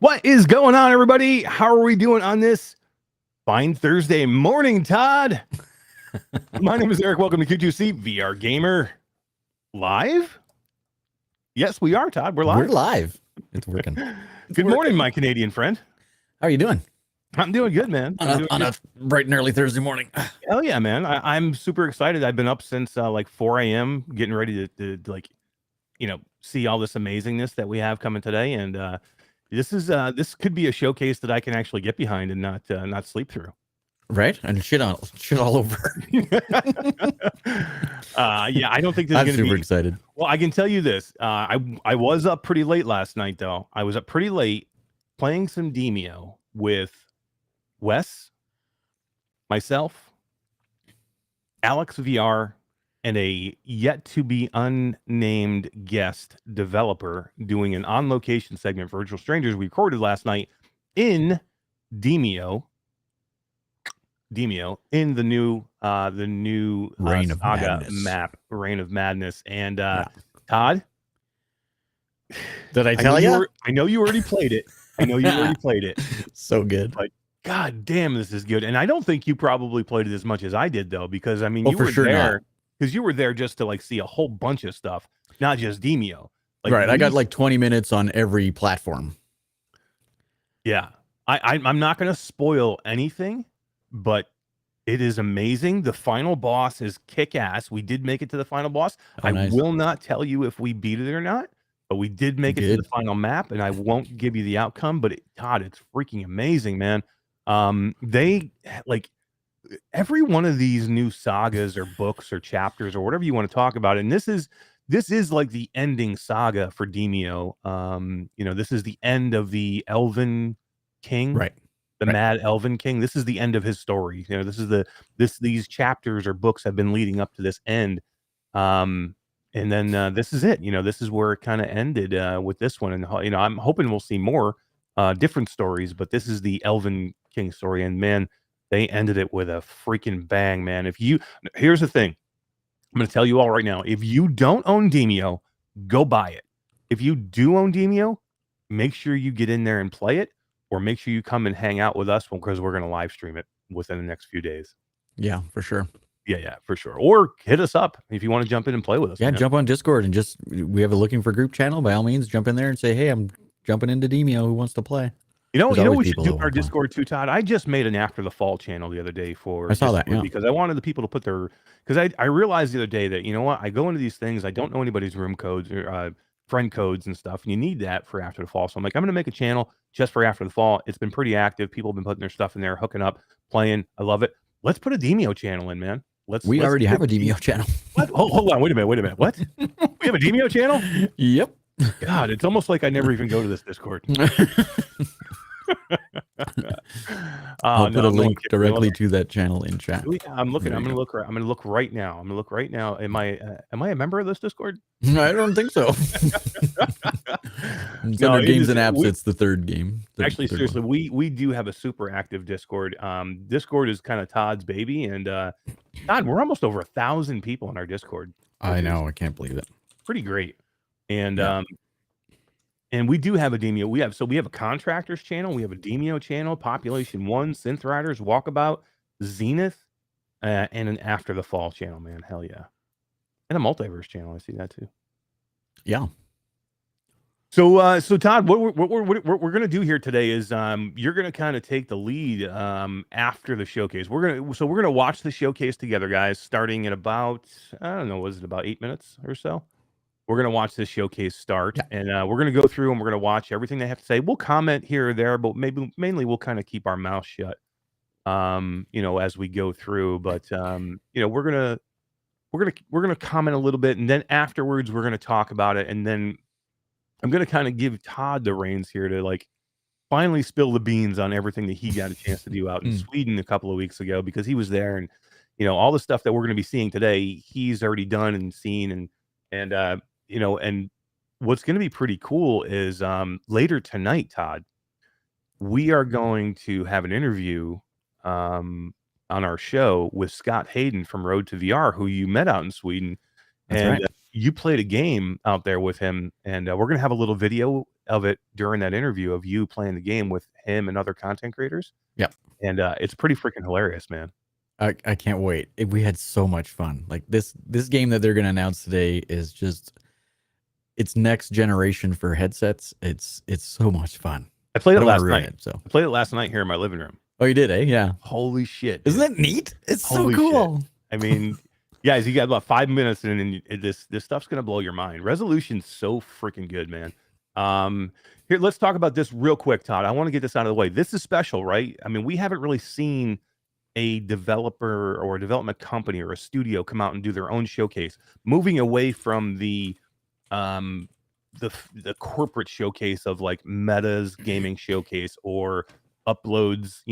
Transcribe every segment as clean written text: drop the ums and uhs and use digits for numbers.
What is going on, everybody? How are we doing on this fine Thursday morning, Todd? My name is Eric. Welcome to Q2C VR Gamer Live. Yes, we are, Todd. We're live. We're live. It's working. Good morning, my Canadian friend. How are you doing? I'm doing good, man. On a bright and early Thursday morning. Hell yeah, man. I'm super excited. I've been up since like 4 a.m. getting ready to see all this amazingness that we have coming today. And this could be a showcase that I can actually get behind and not sleep through. Right? And shit all over. Yeah, I don't think this is going to be... I'm super excited. Well, I can tell you this. I was up pretty late last night, though. I was up pretty late playing some Demio with Wes, myself, Alex VR, and a yet-to-be unnamed guest developer doing an on-location segment for Virtual Strangers we recorded last night in Demio in the new Reign of Saga Madness map, Reign of Madness. And Todd, did I tell you? I know you already played it. I know you already played it. So good. But God damn, this is good. And I don't think you probably played it as much as I did, though, because I mean, Oh, you for were sure there because you were there just to like see a whole bunch of stuff, not just Demio. Like, right. I got like 20 minutes on every platform. Yeah. I'm not going to spoil anything, but it is amazing. The final boss is kick-ass. We did make it to the final boss. Oh, nice. I will not tell you if we beat it or not, but we did make it to the final map, and I won't give you the outcome. But Todd, it's freaking amazing, man. They like every one of these new sagas or books or chapters or whatever you want to talk about, and this is like the ending saga for Demio. This is the end of the Elven King, right? The Mad Elven King. This is the end of his story. This is these chapters or books have been leading up to this end. And then this is it. This is where it kind of ended with this one. And I'm hoping we'll see more different stories, but this is the Elven King story. And man, they ended it with a freaking bang, man. Here's the thing. I'm going to tell you all right now. If you don't own Demio, go buy it. If you do own Demio, make sure you get in there and play it, or make sure you come and hang out with us because we're going to live stream it within the next few days. Yeah, for sure. Yeah, for sure. Or hit us up if you want to jump in and play with us. Yeah, jump on Discord and we have a looking for group channel. By all means, jump in there and say, hey, I'm jumping into Demio. Who wants to play? You know what we should do our Discord too, Todd? I just made an After the Fall channel the other day for... I saw that, yeah. Because I wanted the people to put their... Because I realized the other day that, you know what? I go into these things, I don't know anybody's room codes or friend codes and stuff, and you need that for After the Fall. So I'm like, I'm going to make a channel just for After the Fall. It's been pretty active. People have been putting their stuff in there, hooking up, playing. I love it. Let's put a Demio channel in, man. We already have a Demio channel. What? Hold on. Wait a minute. What? We have a Demio channel? Yep. God, it's almost like I never even go to this Discord. I'll put a link directly to that channel in chat. I'm looking. I'm gonna look right now. Am I a member of this Discord? I don't think so. Under games and apps, it's the third game. Seriously, we do have a super active Discord. Discord is kind of Todd's baby, and Todd, we're almost over 1,000 people in our Discord. I know. I can't believe it. Pretty great. And and we do have a Demio. We have a contractors channel. We have a Demio channel, Population 1, Synth Riders, Walkabout, Zenith, and an After the Fall channel, man. Hell yeah. And a multiverse channel. I see that too. Yeah. So Todd, what we're gonna do here today is you're gonna kind of take the lead after the showcase. We're gonna watch the showcase together, guys, starting at about, I don't know, was it about 8 minutes or so? We're going to watch this showcase start, and we're going to go through and we're going to watch everything they have to say. We'll comment here or there, but mainly we'll kind of keep our mouth shut, as we go through. But we're going to comment a little bit, and then afterwards we're going to talk about it, and then I'm going to kind of give Todd the reins here to like finally spill the beans on everything that he got a chance to do out in Sweden a couple of weeks ago, because he was there, and all the stuff that we're going to be seeing today, he's already done and seen, and what's going to be pretty cool is later tonight, Todd, we are going to have an interview on our show with Scott Hayden from Road to VR, who you met out in Sweden. That's and right. You played a game out there with him, and we're going to have a little video of it during that interview of you playing the game with him and other content creators. Yep. And it's pretty freaking hilarious, man. I can't wait. We had so much fun. Like this game that they're going to announce today is just, it's next generation for headsets. It's so much fun. I played it don't wanna last ruin night. it, so. I played it last night here in my living room. Oh, you did, eh? Yeah. Holy shit. Isn't dude. that neat? It's Holy so cool. I mean, guys, you got about 5 minutes and this stuff's going to blow your mind. Resolution's so freaking good, man. Here, let's talk about this real quick, Todd. I want to get this out of the way. This is special, right? I mean, we haven't really seen a developer or a development company or a studio come out and do their own showcase, moving away from the corporate showcase of like Meta's gaming showcase or Uploads,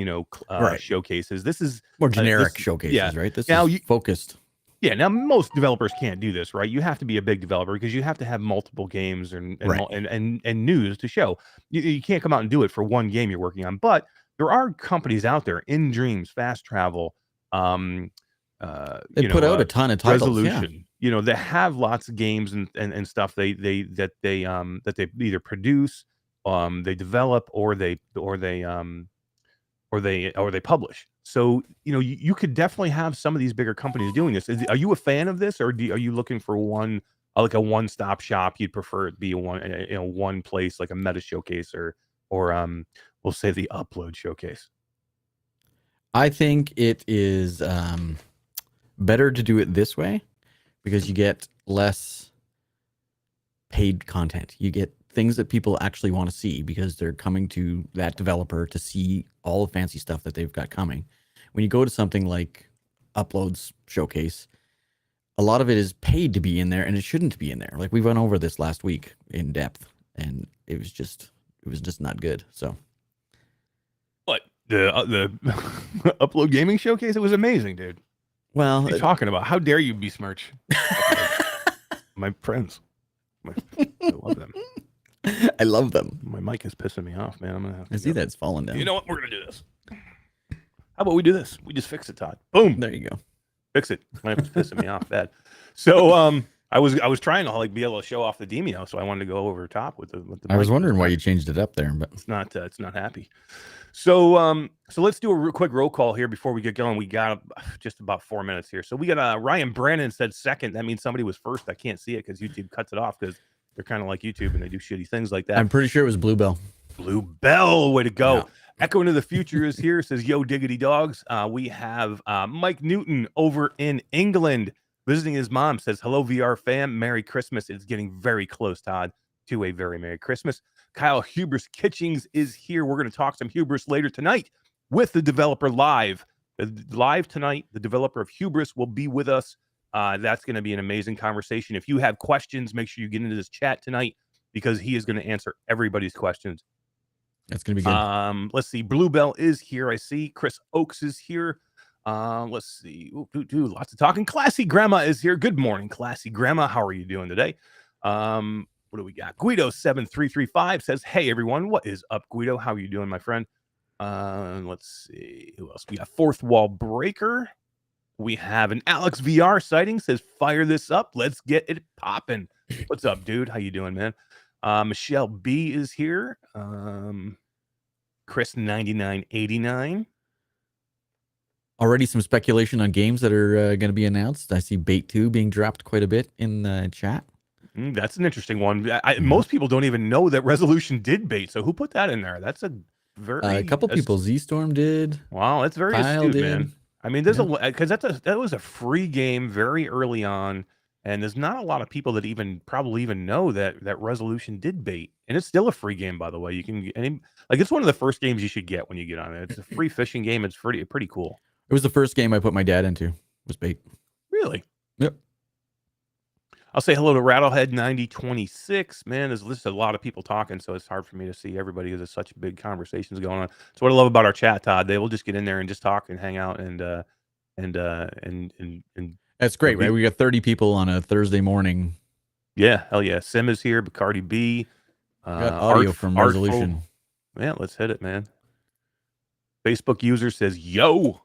Right. showcases. This is More generic showcases, right? This Now is focused. yeah, now most developers can't do this, right? You have to be a big developer because you have to have multiple games and Right. and news to show. You can't come out and do it for one game you're working on. But there are companies out there, In Dreams, Fast Travel, They put out a ton of titles. Resolution, that have lots of games and stuff they either produce, they develop or they publish. So, you could definitely have some of these bigger companies doing this. Are you a fan of this, or are you looking for like a one-stop shop? You'd prefer it to be one place, like a Meta showcase or we'll say the Upload showcase. I think it is better to do it this way because you get less paid content. You get things that people actually want to see because they're coming to that developer to see all the fancy stuff that they've got coming. When you go to something like Uploads Showcase, a lot of it is paid to be in there, and it shouldn't be in there. Like we went over this last week in depth, and it was just not good. So, what the Upload Gaming Showcase? It was amazing, dude. Well, what are you talking about? How dare you besmirch my friends? I love them. I love them. My mic is pissing me off, man. I'm gonna have to I see that it's falling down. You know what? We're gonna do this. How about we do this? We just fix it, Todd. Boom. There you go. Fix it. My mic was pissing me off bad. So I was trying to like be able to show off the Demio, so I wanted to go over top with the I was wondering why you changed it up there, but it's not happy. So let's do a quick roll call here before we get going. We got just about 4 minutes here. So we got Ryan Brannon said second. That means somebody was first. I can't see it because YouTube cuts it off because they're kind of like YouTube and they do shitty things like that. I'm pretty sure it was Bluebell. Bluebell, way to go. Yeah. Echo into the Future is here, says, yo, diggity dogs. We have Mike Newton over in England visiting his mom, says, hello, VR fam. Merry Christmas. It's getting very close, Todd, to a very Merry Christmas. Kyle Hubris Kitchings is here. We're going to talk some Hubris later tonight with the developer live. Live tonight, the developer of Hubris will be with us. That's going to be an amazing conversation. If you have questions, make sure you get into this chat tonight because he is going to answer everybody's questions. That's going to be good. Let's see. Bluebell is here. I see. Chris Oakes is here. Let's see. Ooh, lots of talking. Classy Grandma is here. Good morning, Classy Grandma. How are you doing today? What do we got? Guido7335 says, hey, everyone. What is up, Guido? How are you doing, my friend? Let's see. Who else? We got Fourth Wall Breaker. We have an Alex VR sighting. Says, fire this up. Let's get it popping. What's up, dude? How you doing, man? Michelle B is here. Chris9989. Already some speculation on games that are going to be announced. I see Bait 2 being dropped quite a bit in the chat. That's an interesting one. Most people don't even know that Resolution did Bait. So who put that in there? That's a couple people. Z-Storm did. Wow, that's very Kyle astute, did. man. I mean, there's because that was a free game very early on, and there's not a lot of people that probably even know that Resolution did Bait, and it's still a free game, by the way. You can it's one of the first games you should get when you get on it. It's a free fishing game. It's pretty cool. It was the first game I put my dad into. Was Bait. Really? Yep. I'll say hello to Rattlehead9026. Man, there's just a lot of people talking, so it's hard for me to see everybody because there's such big conversations going on. So what I love about our chat, Todd, they will just get in there and just talk and hang out and that's great, right? We got 30 people on a Thursday morning. Yeah, hell yeah. Sim is here, Bacardi B. Got audio from Resolution. Yeah, let's hit it, man. Facebook user says, yo.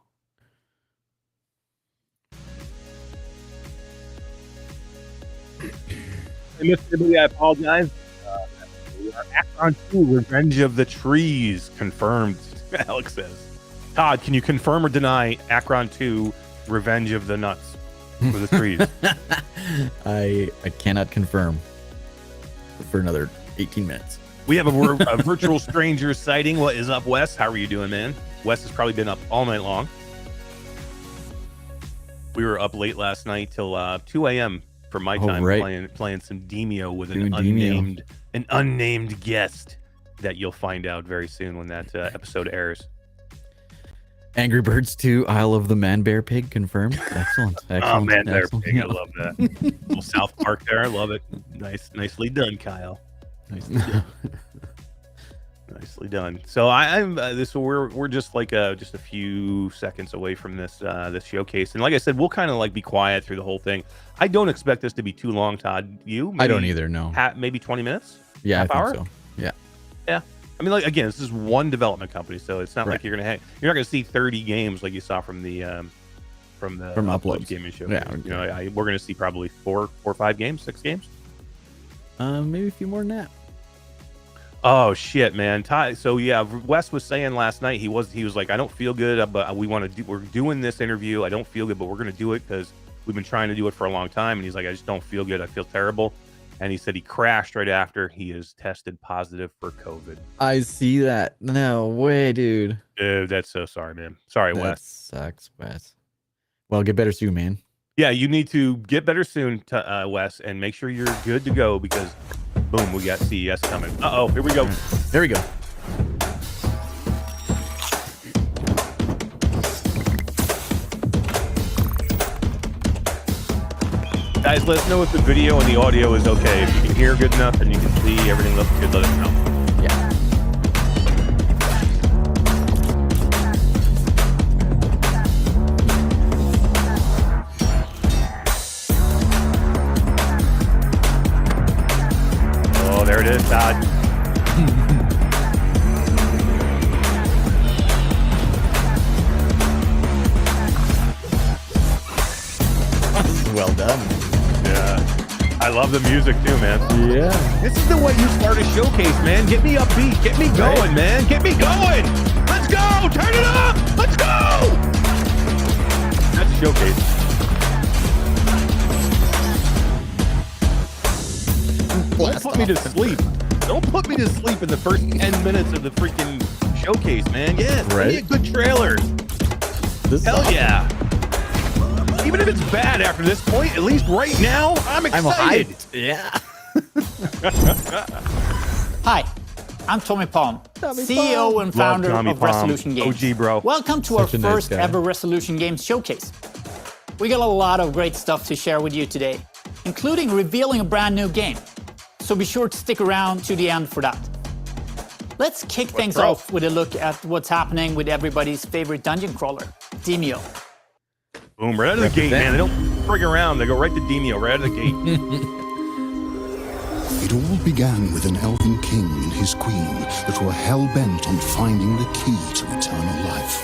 I missed everybody. I apologize. Akron 2, Revenge of the Trees, confirmed, Alex says. Todd, can you confirm or deny Akron 2, Revenge of the Nuts, or the Trees? I cannot confirm for another 18 minutes. We have a virtual stranger sighting. What is up, Wes? How are you doing, man? Wes has probably been up all night long. We were up late last night till 2 a.m. for my time, playing some Demio with an unnamed guest that you'll find out very soon when that episode airs. Angry Birds 2, Isle of the Man Bear Pig confirmed. Excellent. Oh, Man Bear Pig, I love that. Little South Park there, I love it. Nicely done, Kyle. Nicely done. Nicely done. So we're just like just a few seconds away from this showcase, and like I said, we'll kind of like be quiet through the whole thing. I don't expect this to be too long, Todd. You? I don't either. No. Maybe 20 minutes. Yeah, half I think hour? so. Yeah. Yeah. I mean, like again, this is one development company, so it's not like you're not gonna see 30 games like you saw from the Upload gaming show. Yeah. You know, we're gonna see probably 4 or 5 games, 6 games. Maybe a few more than that. Oh shit, man! So yeah, Wes was saying last night he was like, I don't feel good, but we're doing this interview. I don't feel good, but we're gonna do it because we've been trying to do it for a long time. And he's like, I just don't feel good. I feel terrible. And he said he crashed right after he is tested positive for COVID. I see that. No way, dude. Dude, that's so sorry, man. Sorry, That Wes. sucks, Wes. Well, get better soon, man. Yeah, you need to get better soon, Wes, and make sure you're good to go because, boom, we got CES coming. Uh-oh, here we go. There we go. Guys, let us know if the video and the audio is okay. If you can hear good enough and you can see everything looks good, let us know. Yeah. Oh, there it is, Todd. Well done. Yeah. I love the music too, man. Yeah. This is the way you start a showcase, man. Get me upbeat. Get me going, man. Get me going. Let's go. Turn it up. Let's go. That's a showcase. Don't put me to sleep. Don't put me to sleep in the first 10 minutes of the freaking showcase, man. Yeah, give me a good trailer. Hell yeah. Even if it's bad after this point, at least right now, I'm excited. Yeah. Hi, I'm Tommy Palm, CEO and founder of Resolution Games. OG, bro. Welcome to our first ever Resolution Games showcase. We got a lot of great stuff to share with you today, including revealing a brand new game. So be sure to stick around to the end for that. Let's kick things off with a look at what's happening with everybody's favorite dungeon crawler, Demio. Boom, right out of the gate, man. They don't frig around. They go right to Demio, right out of the gate. It all began with an elven king and his queen that were hell-bent on finding the key to eternal life.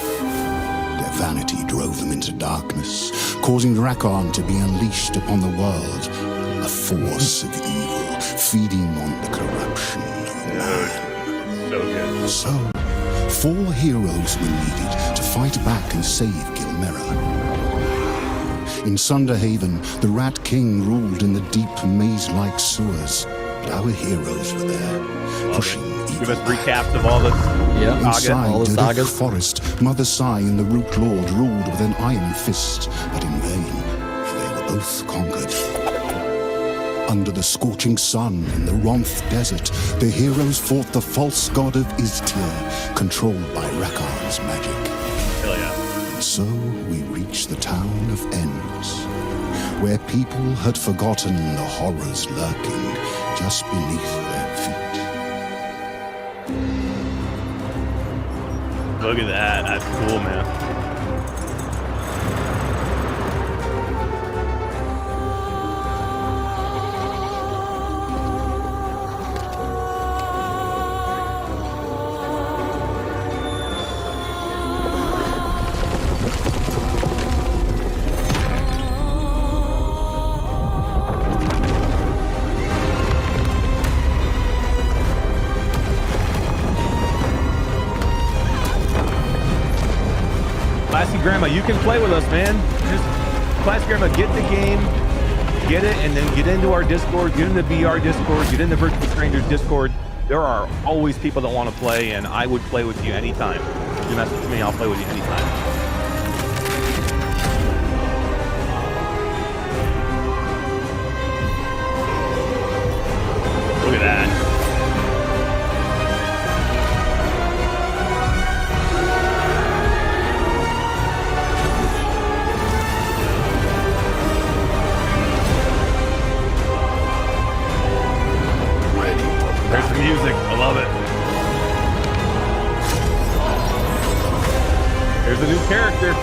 Their vanity drove them into darkness, causing Rakan to be unleashed upon the world, a force of evil, feeding on the corruption of man. So good. So, 4 heroes were needed to fight back and save Gilmera. In Sunderhaven, the Rat King ruled in the deep maze-like sewers, but our heroes were there, pushing evil. Give us recaps of all the Inside all the Derek sagas. Forest, Mother Sai and the Root Lord ruled with an iron fist, but in vain, for they were both conquered. Under the scorching sun in the Ronth Desert, the heroes fought the false god of Iztir, controlled by Rakan's magic. Hell yeah. And so we reached the town of Enns, where people had forgotten the horrors lurking just beneath their feet. Look at that. That's cool, man. Classy Grandma, you can play with us, man. Just Classy Grandma, get the game, get it, and then get into our Discord, get in the VR Discord, get in the Virtual Strangers Discord. There are always people that want to play, and I would play with you anytime. You message me, I'll play with you anytime. Look at that. There's the music. I love it. There's a new character.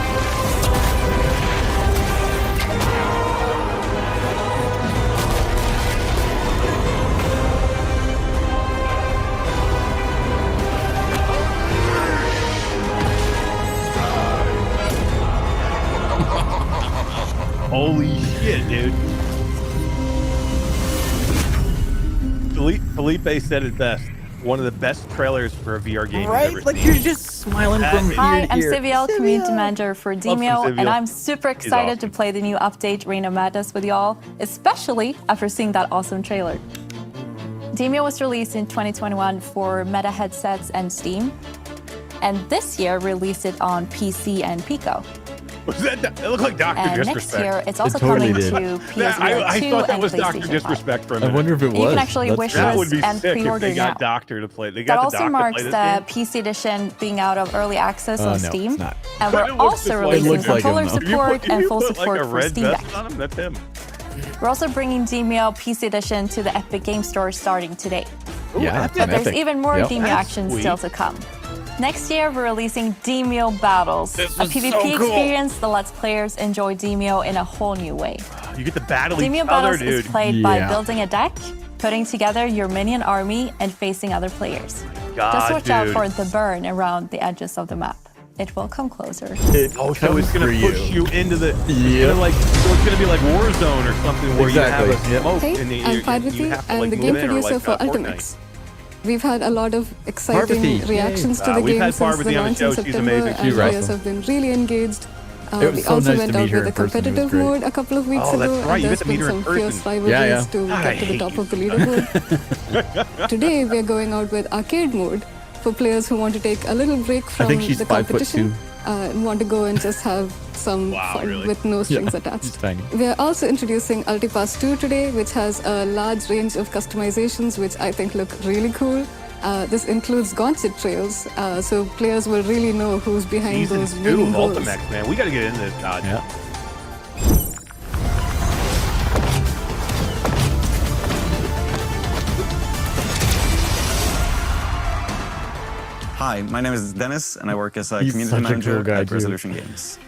Holy shit, dude. Felipe said it best. One of the best trailers for a VR game I've ever Like seen. you're just smiling from ear Hi, to I'm ear. Civiel, community manager for Demio, and Civiel. I'm super excited awesome. to play the new update, Reign of Madness, with y'all, especially after seeing that awesome trailer. Demio was released in 2021 for Meta headsets and Steam, and this year released it on PC and Pico. Was that? It looked like Dr. And Disrespect. next year, it's also totally coming did. to Yeah, PSVR 2 I thought that and was Dr. PlayStation 5. Disrespect for a I minute. wonder if it was. You can actually That's wish cool. That would be and sick if pre-order they got now. Doctor to play. They That got the also Doctor to marks play the this game. PC edition being out of early access on no, Steam. it's not. And But we're it looks also just like releasing him. It looks like controller him, though. support and full like support a for red Steam vest Deck. on him? That's him. We're also bringing Demio PC Edition to the Epic Game Store starting today. Yeah, But there's epic. even more Yep. Demio That's action sweet. still to come. Next year, we're releasing Demio Battles, This a is PvP so cool. experience that lets players enjoy Demio in a whole new way. You get to battle Demio each other, Battles dude. is played by Yeah. building a deck, putting together your minion army, and facing other players. God, Just watch out dude. for the burn around the edges of the map. It will come closer. Oh, so it's gonna for push you into the, Yep. gonna like, so it's gonna be like Warzone or something where Exactly, you have a yep. smoke Hey, and you, I'm you Parvati, have to I'm like the move game in or producer like for Fortnite. Ultimax. We've had a lot of exciting Parvati, reactions to the we've game had since the Parvati on the launch show. in She's September, amazing. and She's players awesome. have been really engaged. It was We so also nice went to out meet her with a in person. It was competitive great. mode a couple of weeks Oh, that's ago, right. You and got there's to meet been her in some fierce person. rivalries Yeah, yeah. to God, I get to the hate top you. of the leaderboard. Today, we're going out with arcade mode for players who want to take a little break from think she's the 5'2". competition and want to go and just have some fun really? with no strings Yeah, attached. she's tiny. We are also introducing Ultipass 2 today, which has a large range of customizations, which I think look really cool. This includes gauntlet trails, so players will really know who's behind Season those 2 winning of goals. Ultimax, man. We got to get into this, Todd. Yeah. Hi, my name is Dennis, and I work as a He's community such a manager cool guy, at too. Resolution Games.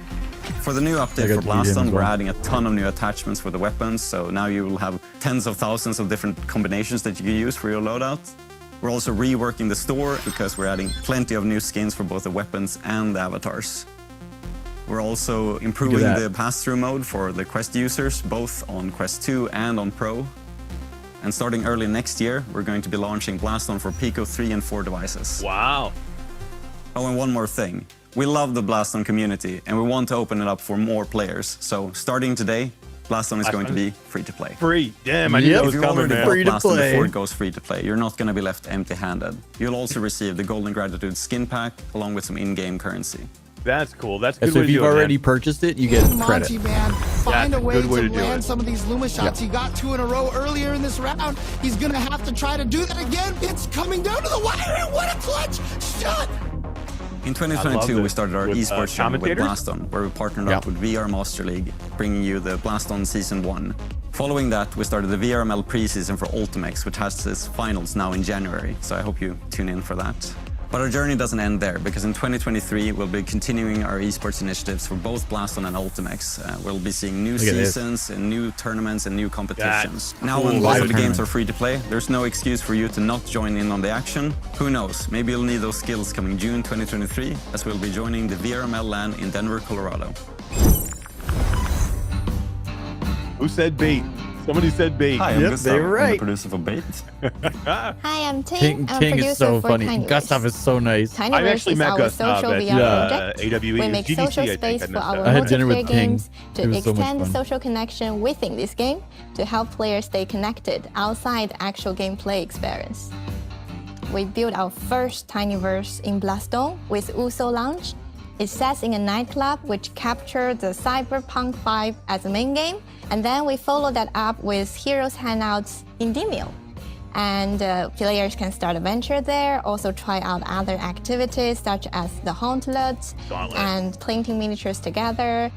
For the new I update got for to meet him Blaston, as we're well. adding a ton of new attachments for the weapons, so now you will have tens of thousands of different combinations that you can use for your loadout. We're also reworking the store because we're adding plenty of new skins for both the weapons and the avatars. We're also improving that. the pass-through mode for the Quest users, both on Quest 2 and on Pro. And starting early next year, we're going to be launching Blaston for Pico 3 and 4 devices. Wow. Oh, and one more thing. We love the Blaston community, and we want to open it up for more players. So starting today, Blaston is going to be free to play. Free. Damn, I knew Yep. that If was you coming, already man. bought Free to Blaston play. before it goes free to play, you're not going to be left empty-handed. You'll also receive the Golden Gratitude skin pack along with some in-game currency. That's cool. That's a good So way if to you've do it, man. already purchased it, you get credit. Monty, man, find That's a a way good to, way to do land it. some of these Luma shots. He got 2 in a row earlier in this round. He's gonna have to try to do that again. It's coming down to the wire, and what a clutch shot! In I love 2022, we this. started our With, esports journey with commentators? Blaston, where we partnered Yeah. up with VR Master League, bringing you the Blaston Season 1. Following that, we started the VRML preseason for Ultimax, which has its finals now in January, so I hope you tune in for that. But our journey doesn't end there, because in 2023, we'll be continuing our esports initiatives for both Blaston and Ultimax. We'll be seeing new Look at this. seasons and new tournaments and new competitions. That's Now, cool. when both Live of the games tournament. are free to play, there's no excuse for you to not join in on the action. Who knows? Maybe you'll need those skills coming June 2023, as we'll be joining the VRML LAN in Denver, Colorado. Who said bait? Somebody said bait. Hi, I'm Yep, Gustav. they were I'm right. the producer for Bait. Hi, I'm Ting. I'm a Ting producer is so for funny. Tinyverse. Gustav is so nice. I Tinyverse actually is met our Gustav social at VR project. AWE. We make GDC, social I think, space I for messed our up. I had dinner multiplayer with Ting. games to It was so much extend fun. social connection within this game to help players stay connected outside the actual gameplay experience. We built our first Tinyverse in Blaston with Uso Lounge. It sets in a nightclub which captured the cyberpunk vibe as the main game, and then we follow that up with Heroes Hangouts in Demio. And players can start adventure there, also try out other activities such as the Hauntlets Gauntlet. and painting miniatures together.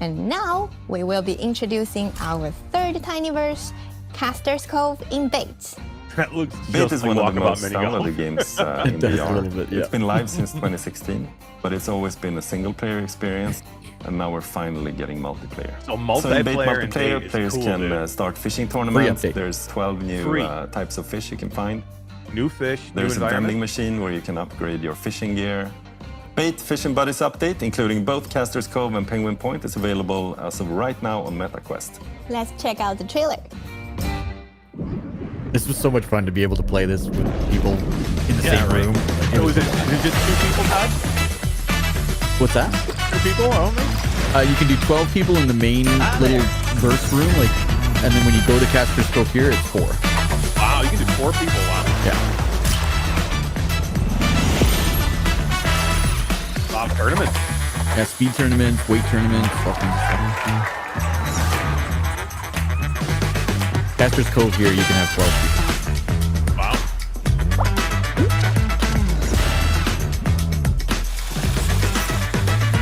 And now we will be introducing our third Tinyverse, Caster's Cove in Bait. That looks Bait just is like one of the Walkabout most Mini Golf. downloaded games in does a VR. little bit, yeah. It's been live since 2016, but it's always been a single-player experience, and now we're finally getting multiplayer. So in Bait multiplayer and multiplayer, Bait is players cool, can dude. start fishing tournaments. update. There's 12 new Free. types of fish you can find. New fish, There's new a vending environment. machine where you can upgrade your fishing gear. Bait Fishing Buddies update, including both Caster's Cove and Penguin Point, is available as of right now on MetaQuest. Let's check out the trailer. This was so much fun to be able to play this with people in the same right. room. Like, it So was- is it just 2 people, Todd? What's that? 2 people only? You can do 12 people in the main little verse room, like, and then when you go to Casper's Cove here, it's 4. Wow, you can do 4 people. Wow. Yeah. Wow, tournament. Yeah, speed tournaments, weight tournaments, fucking stuff. Casper's Cove here, you can have 12 people. Wow.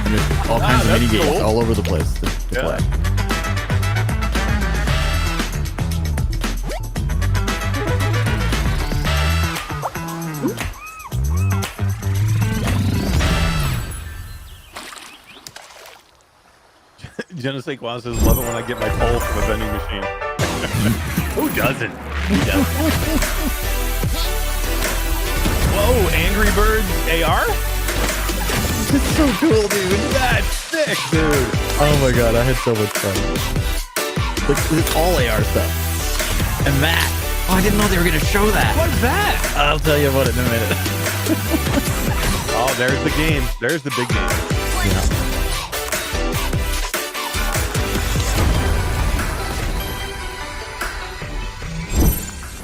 And there's all kinds of that's mini games cool. all over the place to Yeah. play. Genesee Quaz says, love it when I get my pole from a vending machine. Who doesn't? Who doesn't? Whoa, Angry Birds AR? It's so cool, dude. That's sick, dude. Oh my god, I had so much fun. It's all AR stuff. And that. Oh, I didn't know they were going to show that. What's that? I'll tell you about it in a minute. Oh, there's the game. There's the big game. Yeah.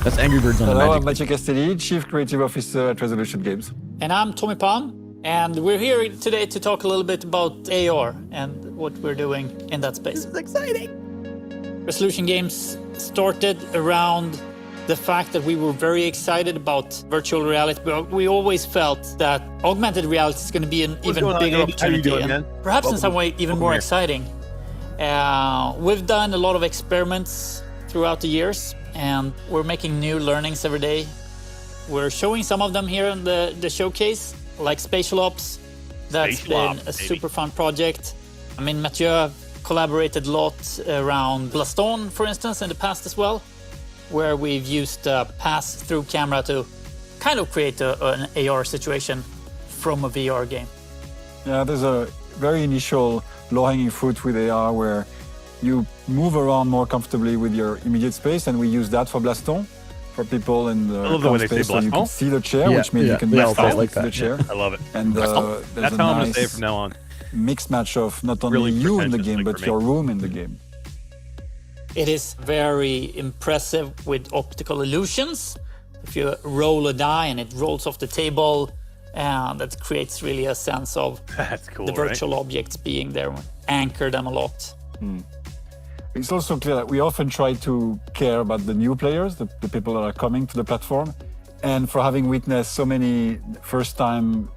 That's Angry Birds on the Hello, I'm Magic. Mathieu Castelli, Chief Creative Officer at Resolution Games. And I'm Tommy Palm, and we're here today to talk a little bit about AR and what we're doing in that space. It's exciting. Resolution Games started around the fact that we were very excited about virtual reality, but we always felt that augmented reality is going to be an even going on, bigger Andy? How you opportunity, doing, and man? perhaps in Welcome- some way even welcome more here. exciting. We've done a lot of experiments throughout the years, and we're making new learnings every day. We're showing some of them here in the showcase, like Spatial Ops. That's Spatial been Ops, a baby. super fun project. I mean, Mathieu collaborated a lot around Blaston, for instance, in the past as well, where we've used a pass-through camera to kind of create an AR situation from a VR game. Yeah, there's a very initial low-hanging fruit with AR where you move around more comfortably with your immediate space, and we use that for Blaston, for people in the I love the way they say space, so you can Blaston. see the chair, Yeah, which means yeah, you can they all move say it fast like to the that, chair. I love it. And there's That's a how I'm going nice to say it from now on. mixed match of not only Really you in the pretentious game, thing but for me. your room in the game. It is very impressive with optical illusions. If you roll a die and it rolls off the table, that creates really a sense of That's cool, the right? virtual objects being there, anchor them a lot. It's also clear that we often try to care about the new players, the people that are coming to the platform. And for having witnessed so many first-time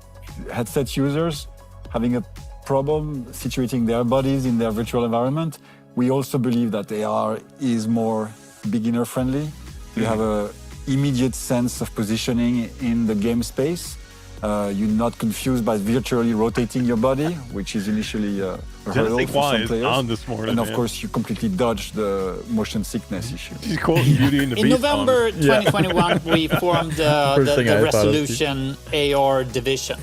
headset users having a problem situating their bodies in their virtual environment, we also believe that AR is more beginner-friendly. You have an immediate sense of positioning in the game space. You're not confused by virtually rotating your body, which is initially a hurdle Genesee for Quaz some is players. on this morning, and of man. course, you completely dodge the motion sickness issue. She's quoting Beauty and the In Beast. November on it. 2021, we formed First thing the I thought of, too. Resolution AR division.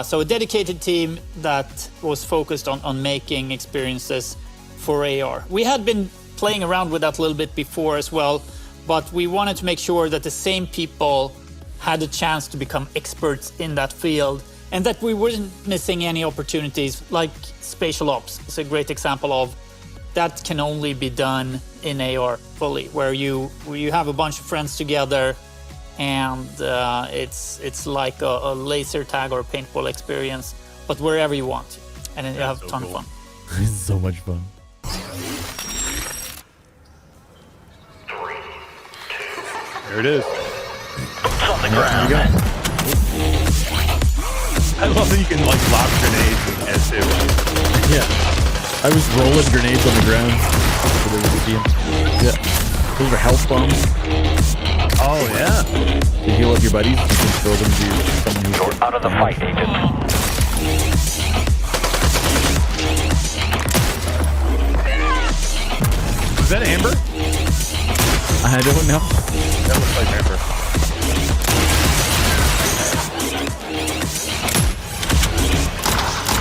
So a dedicated team that was focused on making experiences for AR. We had been playing around with that a little bit before as well, but we wanted to make sure that the same people had a chance to become experts in that field and that we weren't missing any opportunities, like spatial ops. It's a great example of that can only be done in AR fully, where you have a bunch of friends together and it's like a laser tag or a paintball experience, but wherever you want, and then you have a ton of fun. It's so much fun. There it is. It's on the ground. I love that you can like lob grenades and S2. Yeah. I was rolling grenades on the ground. Yeah. Those are health bombs. Oh yeah. To heal up your buddies, you can throw them to someone who's You're out of the fight, agent. Is that Amber? I don't know. That looks like Amber.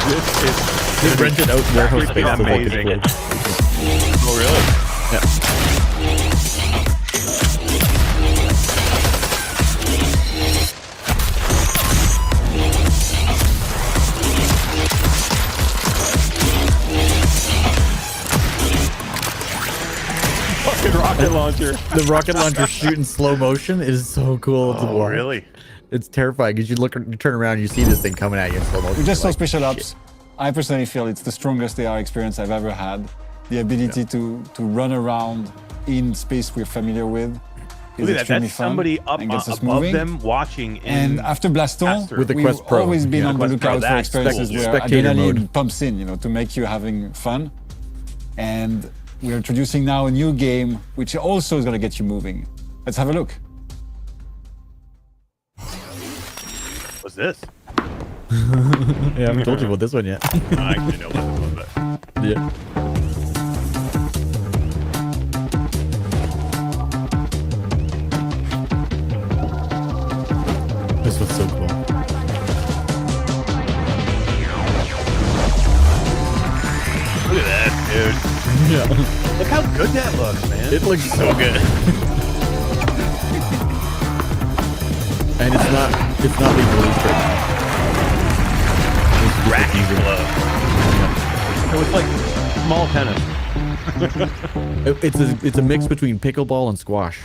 They rented out warehouse space. Amazing. Oh really? Yeah. Fucking rocket launcher. The rocket launcher shoot in slow motion is so cool to watch. Really? It's terrifying because you turn around, you see this thing coming at you in slow motion. We just saw Like, special shit. ops. I personally feel it's the strongest AR experience I've ever had. The ability to run around in space we're familiar with is Look at that. extremely That's fun somebody up and gets us above moving. them watching. And after Blaston, With the we've Quest Pro. always been Yeah. on the Quest Pro, lookout for that's experiences cool. where Spectator adrenaline mode. pumps in, to make you having fun. And we're introducing now a new game, which also is going to get you moving. Let's have a look. What's this? Yeah, I haven't told you about this one yet. I actually know what this was, but Yeah. This was so cool. look at that, dude. Yeah. Look how good that looks, man. It looks so good. And it's not being released right now. Racket glove. So it's like small tennis. It's a mix between pickleball and squash.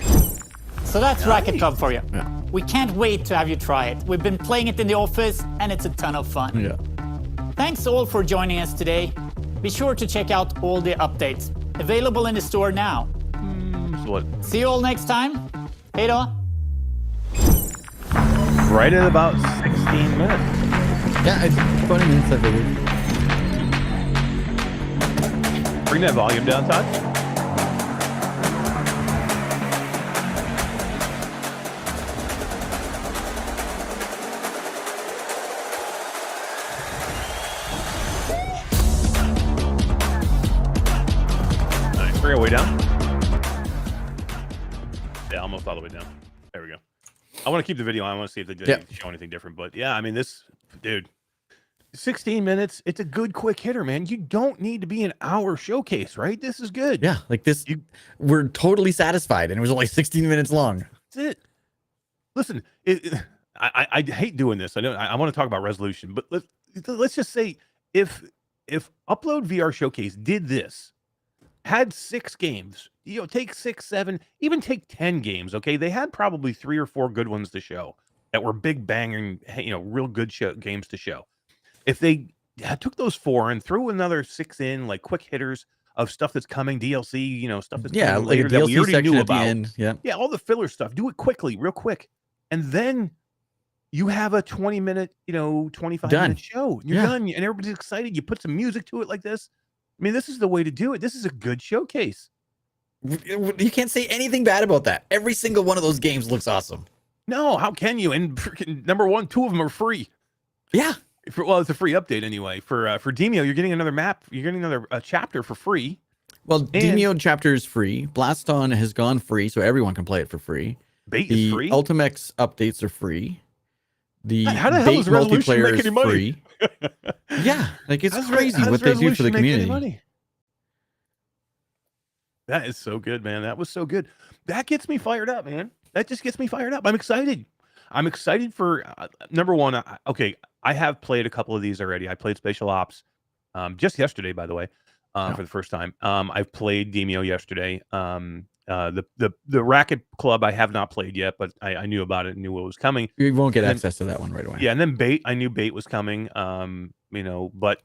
So that's Racket Club for you. Yeah. We can't wait to have you try it. We've been playing it in the office and it's a ton of fun. Yeah. Thanks all for joining us today. Be sure to check out all the updates. Available in the store now. So what? See you all next time. Hej då. Right at about 16 minutes. Yeah, it's 20 minutes, I believe. Bring that volume down, Todd. Nice. Bring it way down. Yeah, almost all the way down. There we go. I want to keep the video. I want to see if they show anything different. But yeah, I mean, this dude, 16 minutes. It's a good quick hitter, man. You don't need to be an hour showcase, right? This is good. Yeah, like this, we're totally satisfied, and it was only 16 minutes long. That's it. Listen, I hate doing this. I know I want to talk about resolution, but let's just say if Upload VR Showcase did this, had 6 games, take 6, 7, even take 10 games. Okay, they had probably 3 or 4 good ones to show that were big banging, real good games to show. If they took those 4 and threw another 6 in, like quick hitters of stuff that's coming, DLC, stuff that's coming like later a that we DLC already section knew at the about. end. Yeah, all the filler stuff. Do it quickly, real quick, and then you have a 20-minute, 25-minute show. You're done, and everybody's excited. You put some music to it like this. I mean, this is the way to do it. This is a good showcase. You can't say anything bad about that. Every single one of those games looks awesome. No, how can you? And freaking number 1, 2 of them are free. Yeah. Well, it's a free update anyway. For Demio, you're getting another map. You're getting another chapter for free. Well, Demio chapter is free. Blaston has gone free, so everyone can play it for free. Bait is free. Ultimex updates are free. The how the hell Bait does Resolution multiplayer make any is money? free. Yeah, like it's How's crazy Resolution what they do for the make any community. money? That is so good, man. That was so good. That gets me fired up, man. That just gets me fired up. I'm excited. I'm excited for number one. Okay, I have played a couple of these already. I played Spatial Ops just yesterday, by the way, Yeah. for the first time. I've played Demio yesterday. The Racket Club I have not played yet, but I knew about it and knew what was coming. You won't get And then- access to that one right away. Yeah, and then Bait, I knew Bait was coming. But